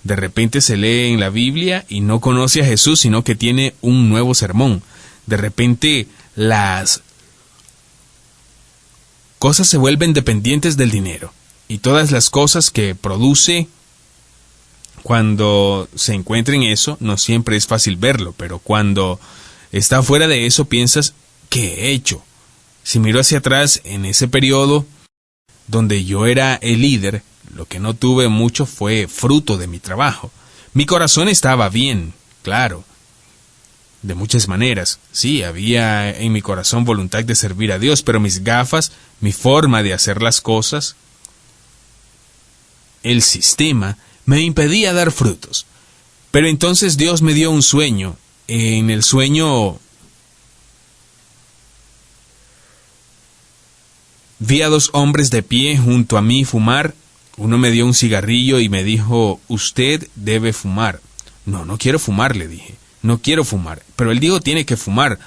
De repente se lee en la Biblia y no conoce a Jesús, sino que tiene un nuevo sermón. De repente las cosas se vuelven dependientes del dinero. Y todas las cosas que produce cuando se encuentra en eso, no siempre es fácil verlo, pero cuando está fuera de eso piensas, ¿qué he hecho? Si miro hacia atrás en ese periodo donde yo era el líder, lo que no tuve mucho fue fruto de mi trabajo. Mi corazón estaba bien, claro. De muchas maneras, sí, había en mi corazón voluntad de servir a Dios, pero mis gafas, mi forma de hacer las cosas, el sistema, me impedía dar frutos. Pero entonces Dios me dio un sueño. En el sueño vi a dos hombres de pie junto a mí fumar. Uno me dio un cigarrillo y me dijo, usted debe fumar. No, no quiero fumar, le dije. No quiero fumar. Pero él dijo, tiene que fumar.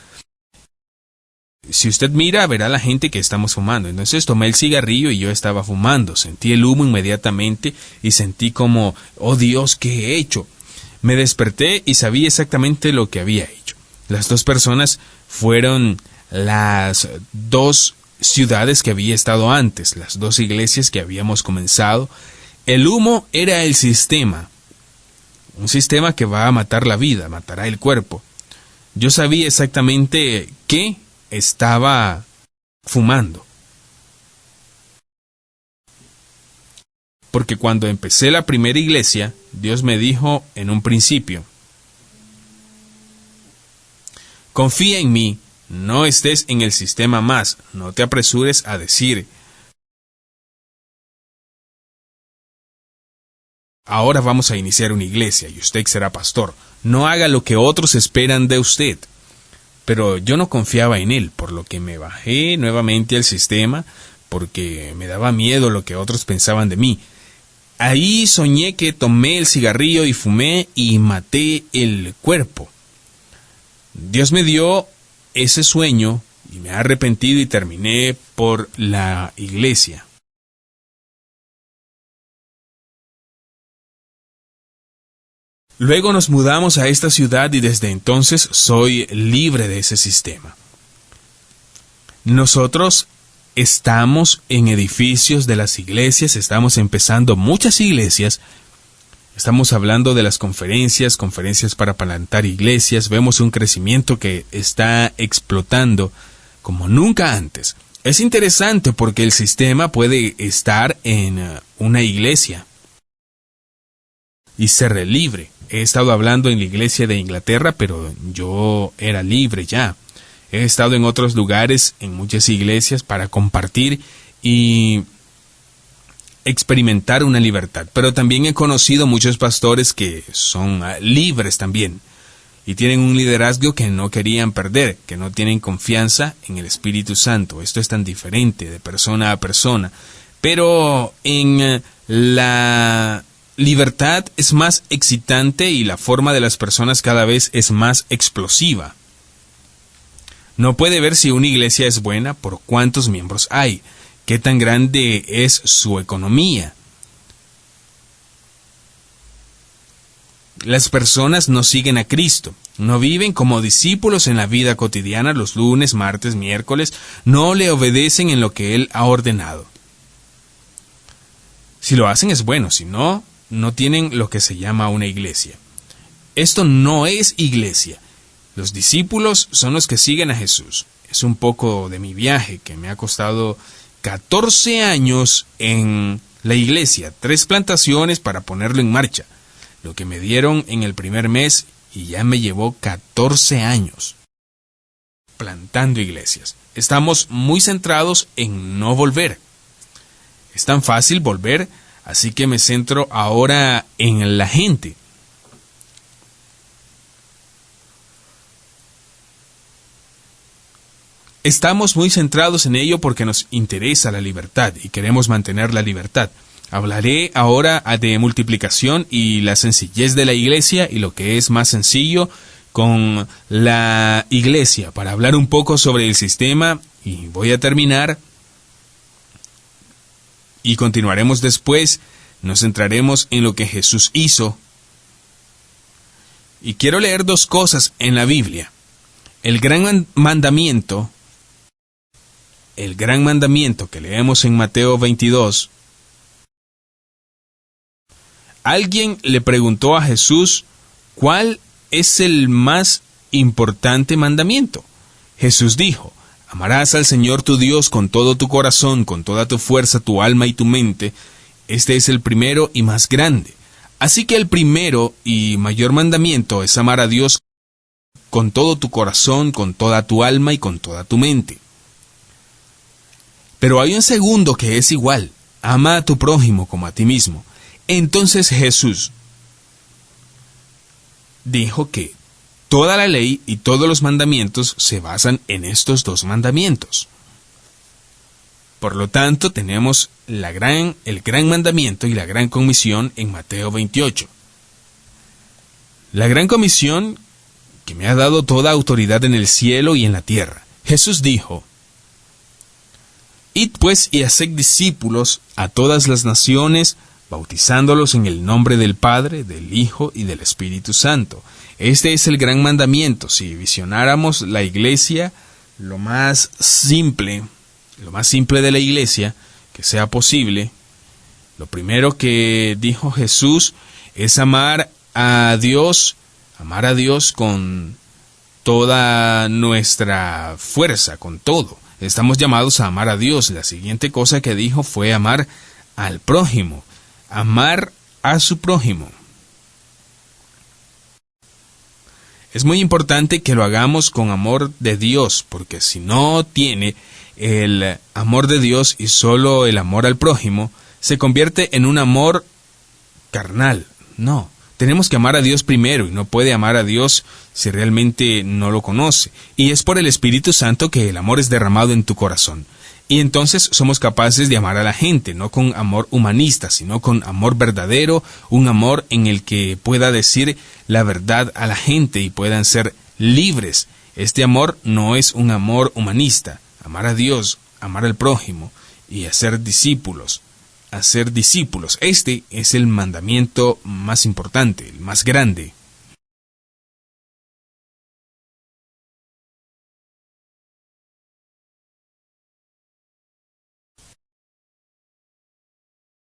Si usted mira, verá la gente que estamos fumando. Entonces tomé el cigarrillo y yo estaba fumando. Sentí el humo inmediatamente y sentí como, oh Dios, ¿qué he hecho? Me desperté y sabía exactamente lo que había hecho. Las dos personas fueron las dos ciudades que había estado antes, las dos iglesias que habíamos comenzado. El humo era el sistema. Un sistema que va a matar la vida, matará el cuerpo. Yo sabía exactamente qué estaba fumando. Porque cuando empecé la primera iglesia, Dios me dijo en un principio, Confía en mí, no estés en el sistema más, no te apresures a decir: ahora vamos a iniciar una iglesia y usted será pastor. No haga lo que otros esperan de usted. Pero yo no confiaba en él, por lo que me bajé nuevamente al sistema, porque me daba miedo lo que otros pensaban de mí. Ahí soñé que tomé el cigarrillo y fumé y maté el cuerpo. Dios me dio ese sueño y me he arrepentido y terminé por la iglesia. Luego nos mudamos a esta ciudad y desde entonces soy libre de ese sistema. Nosotros estamos en edificios de las iglesias, estamos empezando muchas iglesias, estamos hablando de las conferencias para plantar iglesias, vemos un crecimiento que está explotando como nunca antes. Es interesante porque el sistema puede estar en una iglesia y ser libre. He estado hablando en la iglesia de Inglaterra, pero yo era libre ya. He estado en otros lugares, en muchas iglesias, para compartir y experimentar una libertad. Pero también he conocido muchos pastores que son libres también y tienen un liderazgo que no querían perder, que no tienen confianza en el Espíritu Santo. Esto es tan diferente de persona a persona. Pero en la libertad es más excitante y la forma de las personas cada vez es más explosiva. No puede ver si una iglesia es buena por cuántos miembros hay, qué tan grande es su economía. Las personas no siguen a Cristo, no viven como discípulos en la vida cotidiana los lunes, martes, miércoles, no le obedecen en lo que Él ha ordenado. Si lo hacen es bueno, si no, no tienen lo que se llama una iglesia. Esto no es iglesia. Los discípulos son los que siguen a Jesús. Es un poco de mi viaje que me ha costado 14 años en la iglesia, 3 plantaciones para ponerlo en marcha. Lo que me dieron en el primer mes y ya me llevó 14 años plantando iglesias. Estamos muy centrados en no volver. Es tan fácil volver, así que me centro ahora en la gente. Estamos muy centrados en ello porque nos interesa la libertad y queremos mantener la libertad. Hablaré ahora de multiplicación y la sencillez de la iglesia y lo que es más sencillo con la iglesia para hablar un poco sobre el sistema y voy a terminar y continuaremos después. Nos centraremos en lo que Jesús hizo y quiero leer 2 cosas en la Biblia. El gran mandamiento que leemos en Mateo 22. Alguien le preguntó a Jesús, ¿cuál es el más importante mandamiento? Jesús dijo, amarás al Señor tu Dios con todo tu corazón, con toda tu fuerza, tu alma y tu mente. Este es el primero y más grande. Así que el primero y mayor mandamiento es amar a Dios con todo tu corazón, con toda tu alma y con toda tu mente. Pero hay un segundo que es igual, ama a tu prójimo como a ti mismo. Entonces Jesús dijo que toda la ley y todos los mandamientos se basan en estos 2 mandamientos. Por lo tanto, tenemos el gran mandamiento y la gran comisión en Mateo 28. La gran comisión que me ha dado toda autoridad en el cielo y en la tierra. Jesús dijo, id pues y haced discípulos a todas las naciones, bautizándolos en el nombre del Padre, del Hijo y del Espíritu Santo. Este es el gran mandamiento. Si visionáramos la iglesia, lo más simple de la iglesia que sea posible, lo primero que dijo Jesús es amar a Dios con toda nuestra fuerza, con todo. Estamos llamados a amar a Dios. La siguiente cosa que dijo fue amar al prójimo, amar a su prójimo. Es muy importante que lo hagamos con amor de Dios, porque si no tiene el amor de Dios y solo el amor al prójimo, se convierte en un amor carnal. No, tenemos que amar a Dios primero, y no puede amar a Dios si realmente no lo conoce. Y es por el Espíritu Santo que el amor es derramado en tu corazón. Y entonces somos capaces de amar a la gente, no con amor humanista, sino con amor verdadero, un amor en el que pueda decir la verdad a la gente y puedan ser libres. Este amor no es un amor humanista. Amar a Dios, amar al prójimo y hacer discípulos. Hacer discípulos. Este es el mandamiento más importante, el más grande.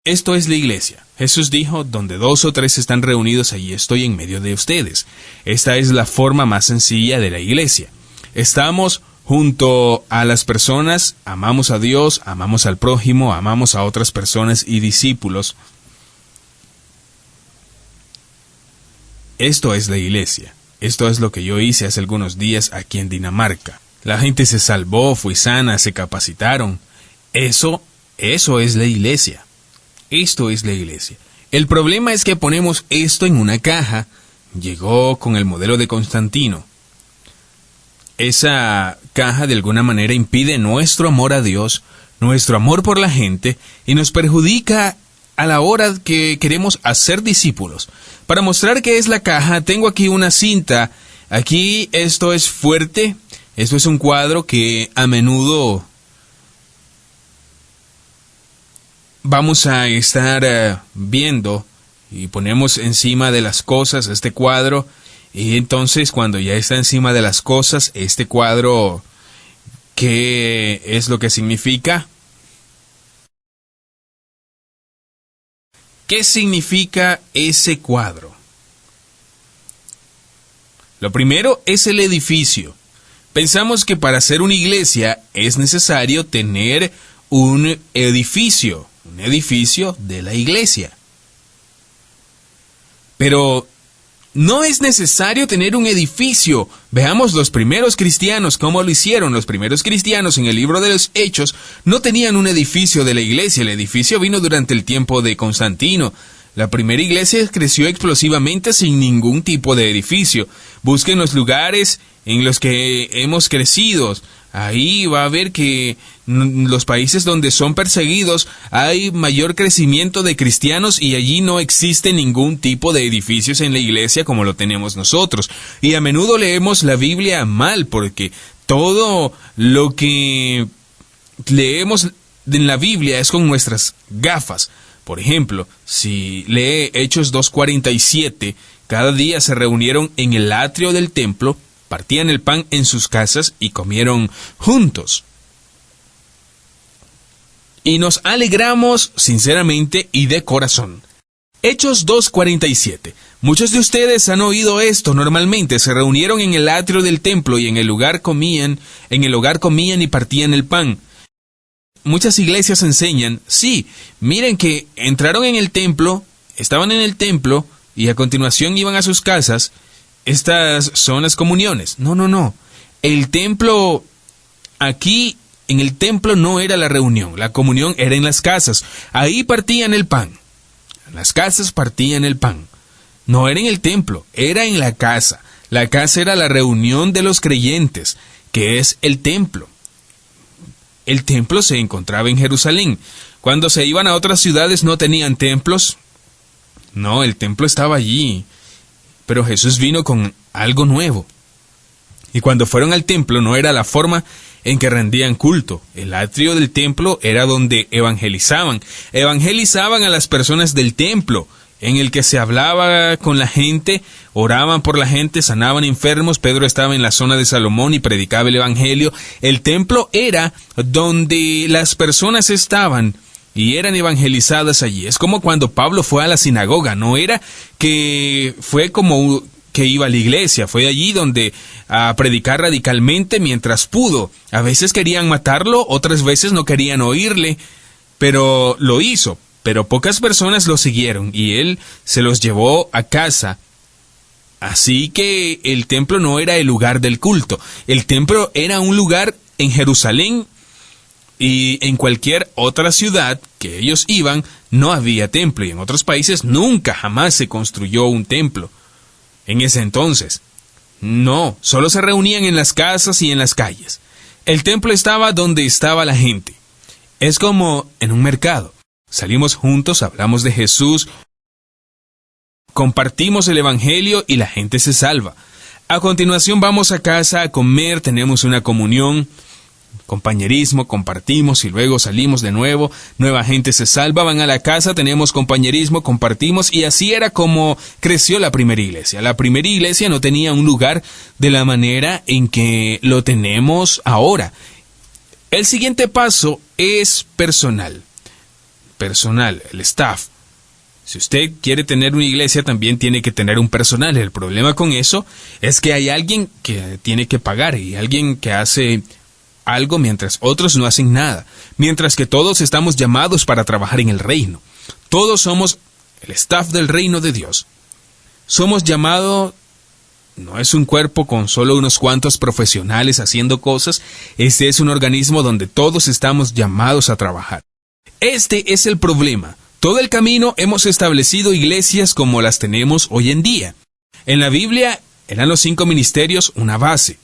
Esto es la iglesia. Jesús dijo, donde 2 o 3 están reunidos, allí estoy en medio de ustedes. Esta es la forma más sencilla de la iglesia. Estamos junto a las personas, amamos a Dios, amamos al prójimo, amamos a otras personas y discípulos. Esto es la iglesia. Esto es lo que yo hice hace algunos días aquí en Dinamarca. La gente se salvó, fue sana, se capacitaron. Eso es la iglesia. Esto es la iglesia. El problema es que ponemos esto en una caja. Llegó con el modelo de Constantino. Esa caja de alguna manera impide nuestro amor a Dios, nuestro amor por la gente, y nos perjudica a la hora que queremos hacer discípulos. Para mostrar qué es la caja, tengo aquí una cinta. Aquí esto es fuerte. Esto es un cuadro que a menudo vamos a estar viendo, y ponemos encima de las cosas este cuadro, y entonces cuando ya está encima de las cosas, este cuadro, ¿qué es lo que significa? ¿Qué significa ese cuadro? Lo primero es el edificio. Pensamos que para hacer una iglesia es necesario tener un edificio de la iglesia. Pero no es necesario tener un edificio. Veamos los primeros cristianos, cómo lo hicieron. Los primeros cristianos en el libro de los Hechos no tenían un edificio de la iglesia. El edificio vino durante el tiempo de Constantino. La primera iglesia creció explosivamente sin ningún tipo de edificio. Busquen los lugares en los que hemos crecido. Ahí va a ver que los países donde son perseguidos hay mayor crecimiento de cristianos, y allí no existe ningún tipo de edificios en la iglesia como lo tenemos nosotros. Y a menudo leemos la Biblia mal, porque todo lo que leemos en la Biblia es con nuestras gafas. Por ejemplo, si lee Hechos 2:47, cada día se reunieron en el atrio del templo, partían el pan en sus casas y comieron juntos. Y nos alegramos sinceramente y de corazón. Hechos 2:47. Muchos de ustedes han oído esto. Normalmente se reunieron en el atrio del templo y en el hogar comían y partían el pan. Muchas iglesias enseñan, sí, miren que entraron en el templo, estaban en el templo y a continuación iban a sus casas. Estas son las comuniones. No. El templo, aquí en el templo no era la reunión. La comunión era en las casas. Ahí partían el pan. En las casas partían el pan. No era en el templo, era en la casa. La casa era la reunión de los creyentes, que es el templo. El templo se encontraba en Jerusalén. Cuando se iban a otras ciudades no tenían templos. No, el templo estaba allí. Pero Jesús vino con algo nuevo. Y cuando fueron al templo no era la forma en que rendían culto. El atrio del templo era donde evangelizaban. Evangelizaban a las personas del templo, en el que se hablaba con la gente, oraban por la gente, sanaban enfermos. Pedro estaba en la zona de Salomón y predicaba el evangelio. El templo era donde las personas estaban y eran evangelizadas allí. Es como cuando Pablo fue a la sinagoga. No era que fue como que iba a la iglesia, fue allí donde a predicar radicalmente mientras pudo. A veces querían matarlo, otras veces no querían oírle, pero lo hizo. Pero pocas personas lo siguieron y él se los llevó a casa. Así que el templo no era el lugar del culto. El templo era un lugar en Jerusalén, y en cualquier otra ciudad que ellos iban no había templo, y en otros países nunca jamás se construyó un templo. En ese entonces, no, solo se reunían en las casas y en las calles. El templo estaba donde estaba la gente. Es como en un mercado. Salimos juntos, hablamos de Jesús, compartimos el evangelio y la gente se salva. A continuación vamos a casa a comer, tenemos una comunión, compañerismo, compartimos y luego salimos de nuevo, nueva gente se salva, van a la casa, tenemos compañerismo, compartimos, y así era como creció la primera iglesia. La primera iglesia no tenía un lugar de la manera en que lo tenemos ahora. El siguiente paso es personal, el staff. Si usted quiere tener una iglesia, también tiene que tener un personal. El problema con eso es que hay alguien que tiene que pagar y alguien que hace algo mientras otros no hacen nada, mientras que todos estamos llamados para trabajar en el reino. Todos somos el staff del reino de Dios. Somos llamados, no es un cuerpo con solo unos cuantos profesionales haciendo cosas, este es un organismo donde todos estamos llamados a trabajar. Este es el problema. Todo el camino hemos establecido iglesias como las tenemos hoy en día. En la Biblia eran los 5 ministerios una base.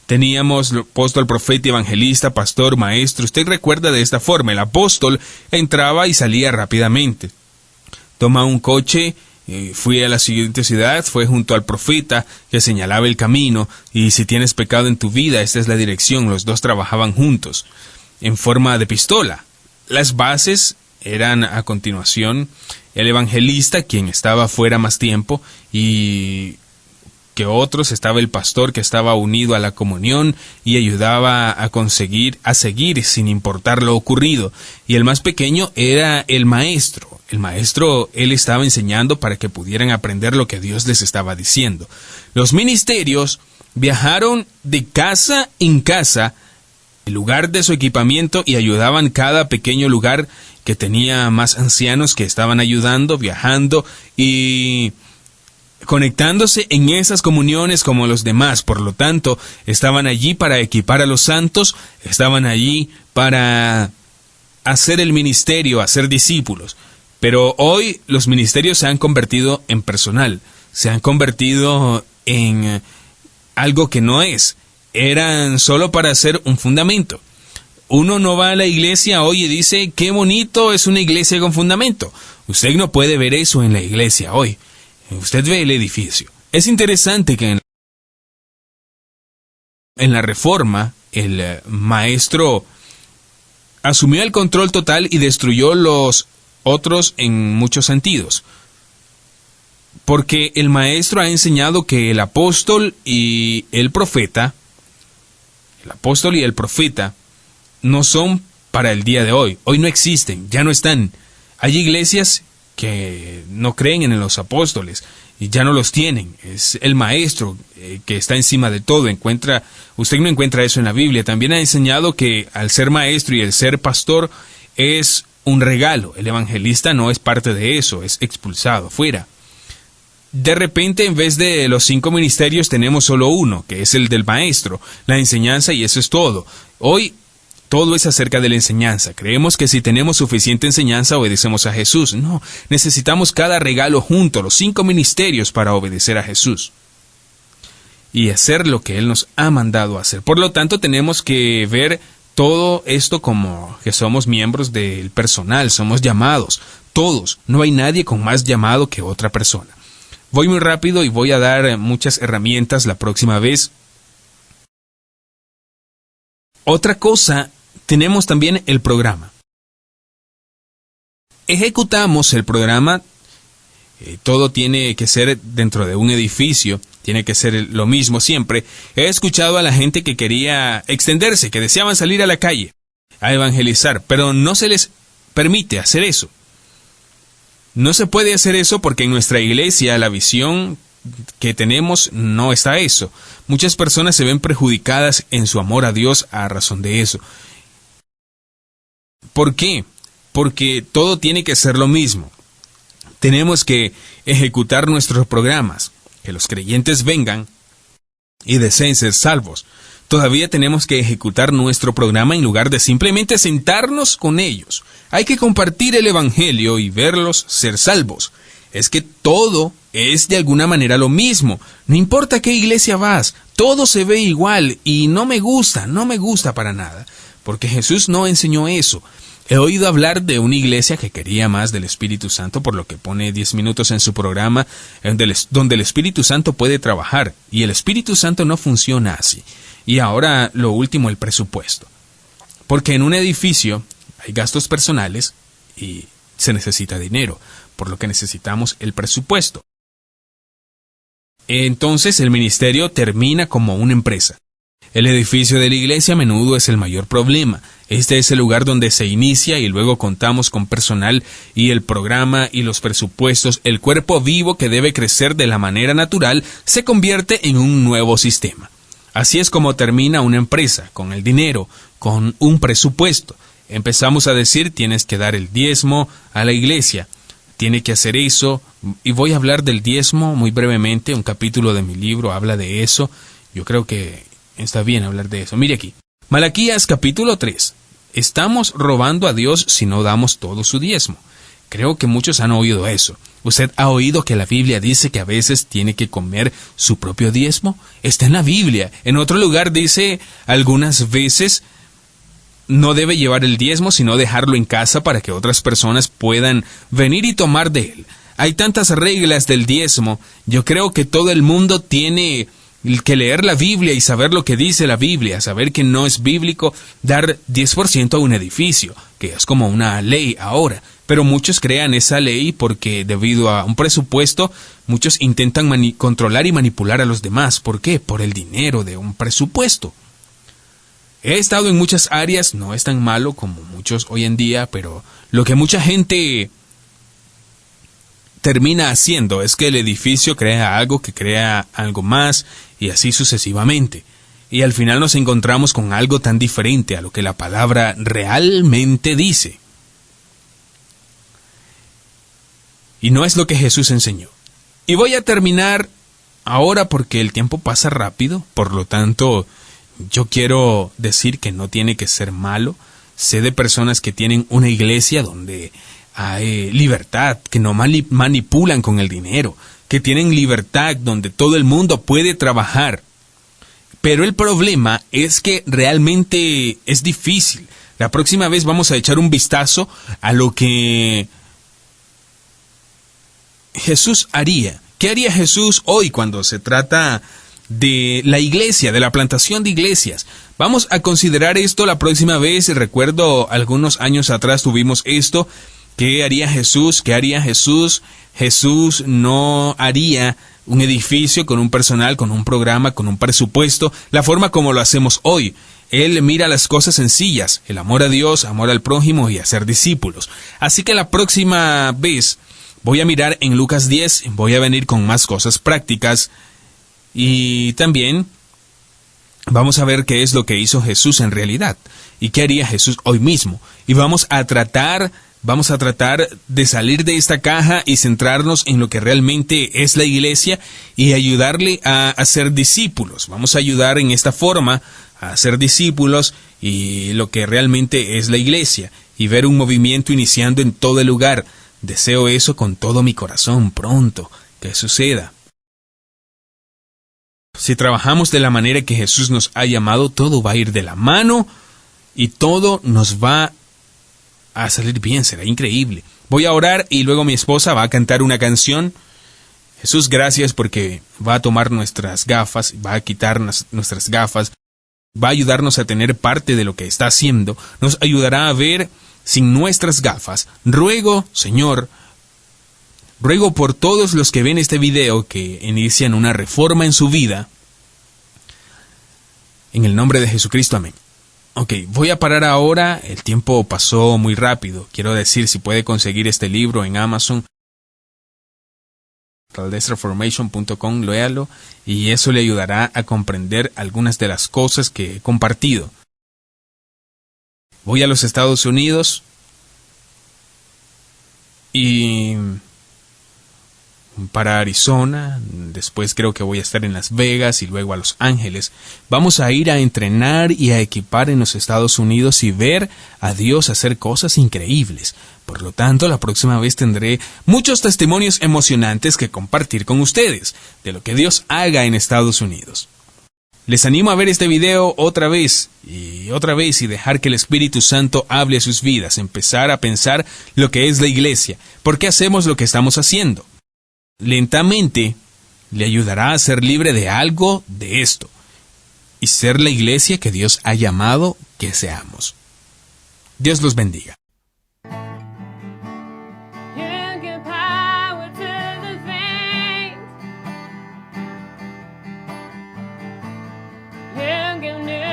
Teníamos apóstol, profeta, evangelista, pastor, maestro. Usted recuerda de esta forma. El apóstol entraba y salía rápidamente. Toma un coche, fui a la siguiente ciudad, fue junto al profeta que señalaba el camino. Y si tienes pecado en tu vida, esta es la dirección. Los dos trabajaban juntos, en forma de pistola. Las bases eran a continuación el evangelista, quien estaba fuera más tiempo, y que otros estaba el pastor, que estaba unido a la comunión y ayudaba a seguir sin importar lo ocurrido. Y el más pequeño era el maestro. El maestro, él estaba enseñando para que pudieran aprender lo que Dios les estaba diciendo. Los ministerios viajaron de casa en casa, el lugar de su equipamiento, y ayudaban cada pequeño lugar que tenía más ancianos que estaban ayudando, viajando y conectándose en esas comuniones como los demás. Por lo tanto, estaban allí para equipar a los santos, estaban allí para hacer el ministerio, hacer discípulos. Pero hoy los ministerios se han convertido en personal, se han convertido en algo que no es. Eran solo para hacer un fundamento. Uno no va a la iglesia hoy y dice, qué bonito es una iglesia con fundamento. Usted no puede ver eso en la iglesia hoy. Usted ve el edificio. Es interesante que en la Reforma el maestro asumió el control total y destruyó los otros en muchos sentidos. Porque el maestro ha enseñado que el apóstol y el profeta no son para el día de hoy. Hoy no existen, ya no están. Hay iglesias que no creen en los apóstoles y ya no los tienen. Es el maestro que está encima de todo. Usted no encuentra eso en la Biblia. También ha enseñado que al ser maestro y el ser pastor es un regalo. El evangelista no es parte de eso, es expulsado fuera. De repente, en vez de los 5 ministerios, tenemos solo uno, que es el del maestro, la enseñanza, y eso es todo. Hoy todo es acerca de la enseñanza. Creemos que si tenemos suficiente enseñanza, obedecemos a Jesús. No, necesitamos cada regalo junto, los 5 ministerios, para obedecer a Jesús y hacer lo que Él nos ha mandado a hacer. Por lo tanto, tenemos que ver todo esto como que somos miembros del personal, somos llamados, todos. No hay nadie con más llamado que otra persona. Voy muy rápido y voy a dar muchas herramientas la próxima vez. Otra cosa, tenemos también el programa. Ejecutamos el programa, todo tiene que ser dentro de un edificio, tiene que ser lo mismo siempre. He escuchado a la gente que quería extenderse, que deseaban salir a la calle a evangelizar, pero no se les permite hacer eso. No se puede hacer eso porque en nuestra iglesia la visión que tenemos no está eso. Muchas personas se ven perjudicadas en su amor a Dios a razón de eso. ¿Por qué? Porque todo tiene que ser lo mismo. Tenemos que ejecutar nuestros programas. que los creyentes vengan y deseen ser salvos. Todavía tenemos que ejecutar nuestro programa en lugar de simplemente sentarnos con ellos. Hay que compartir el Evangelio y verlos ser salvos. Es que todo es de alguna manera lo mismo. No importa qué iglesia vas, todo se ve igual y no me gusta para nada. Porque Jesús no enseñó eso. He oído hablar de una iglesia que quería más del Espíritu Santo, por lo que pone 10 minutos en su programa, donde el Espíritu Santo puede trabajar, y el Espíritu Santo no funciona así. Y ahora, lo último, el presupuesto. Porque en un edificio hay gastos personales y se necesita dinero, por lo que necesitamos el presupuesto. Entonces, el ministerio termina como una empresa. El edificio de la iglesia a menudo es el mayor problema. Este es el lugar donde se inicia y luego contamos con personal y el programa y los presupuestos. El cuerpo vivo que debe crecer de la manera natural se convierte en un nuevo sistema. Así es como termina una empresa, con el dinero, con un presupuesto. Empezamos a decir, tienes que dar el diezmo a la iglesia, tiene que hacer eso, y voy a hablar del diezmo muy brevemente. Un capítulo de mi libro habla de eso. Yo creo que está bien hablar de eso. Mire aquí. Malaquías capítulo 3. Estamos robando a Dios si no damos todo su diezmo. Creo que muchos han oído eso. ¿Usted ha oído que la Biblia dice que a veces tiene que comer su propio diezmo? Está en la Biblia. En otro lugar dice algunas veces no debe llevar el diezmo sino dejarlo en casa para que otras personas puedan venir y tomar de él. Hay tantas reglas del diezmo. Yo creo que todo el mundo tiene que leer la Biblia y saber lo que dice la Biblia, saber que no es bíblico dar 10% a un edificio, que es como una ley ahora. Pero muchos crean esa ley porque debido a un presupuesto, muchos intentan controlar y manipular a los demás. ¿Por qué? Por el dinero de un presupuesto. He estado en muchas áreas, no es tan malo como muchos hoy en día, pero lo que mucha gente termina haciendo es que el edificio crea algo más y así sucesivamente. Y al final nos encontramos con algo tan diferente a lo que la palabra realmente dice. Y no es lo que Jesús enseñó. Y voy a terminar ahora porque el tiempo pasa rápido, por lo tanto, yo quiero decir que no tiene que ser malo. Sé de personas que tienen una iglesia donde hay libertad, que no manipulan con el dinero, que tienen libertad donde todo el mundo puede trabajar. Pero el problema es que realmente es difícil. La próxima vez vamos a echar un vistazo a lo que Jesús haría. ¿Qué haría Jesús hoy cuando se trata de la iglesia, de la plantación de iglesias? Vamos a considerar esto la próxima vez. Recuerdo algunos años atrás tuvimos esto. ¿Qué haría Jesús? ¿Qué haría Jesús? Jesús no haría un edificio con un personal, con un programa, con un presupuesto, la forma como lo hacemos hoy. Él mira las cosas sencillas, el amor a Dios, amor al prójimo y hacer discípulos. Así que la próxima vez voy a mirar en Lucas 10, voy a venir con más cosas prácticas y también vamos a ver qué es lo que hizo Jesús en realidad y qué haría Jesús hoy mismo. Y vamos a tratar de salir de esta caja y centrarnos en lo que realmente es la iglesia y ayudarle a hacer discípulos. Vamos a ayudar en esta forma a hacer discípulos y lo que realmente es la iglesia y ver un movimiento iniciando en todo el lugar. Deseo eso con todo mi corazón pronto, que suceda. Si trabajamos de la manera que Jesús nos ha llamado, todo va a ir de la mano y todo nos va a salir bien, será increíble. Voy a orar y luego mi esposa va a cantar una canción. Jesús, gracias porque va a tomar nuestras gafas, va a quitarnos nuestras gafas, va a ayudarnos a tener parte de lo que está haciendo, nos ayudará a ver sin nuestras gafas. Ruego, Señor, ruego por todos los que ven este video que inician una reforma en su vida. En el nombre de Jesucristo, amén. Ok, voy a parar ahora, el tiempo pasó muy rápido. Quiero decir, si puede conseguir este libro en Amazon, raldesreformation.com, léalo y eso le ayudará a comprender algunas de las cosas que he compartido. Voy a los Estados Unidos y para Arizona, después creo que voy a estar en Las Vegas y luego a Los Ángeles. Vamos a ir a entrenar y a equipar en los Estados Unidos y ver a Dios hacer cosas increíbles. Por lo tanto, la próxima vez tendré muchos testimonios emocionantes que compartir con ustedes de lo que Dios haga en Estados Unidos. Les animo a ver este video otra vez y dejar que el Espíritu Santo hable a sus vidas, empezar a pensar lo que es la iglesia, por qué hacemos lo que estamos haciendo. Lentamente le ayudará a ser libre de algo de esto y ser la iglesia que Dios ha llamado que seamos. Dios los bendiga. You give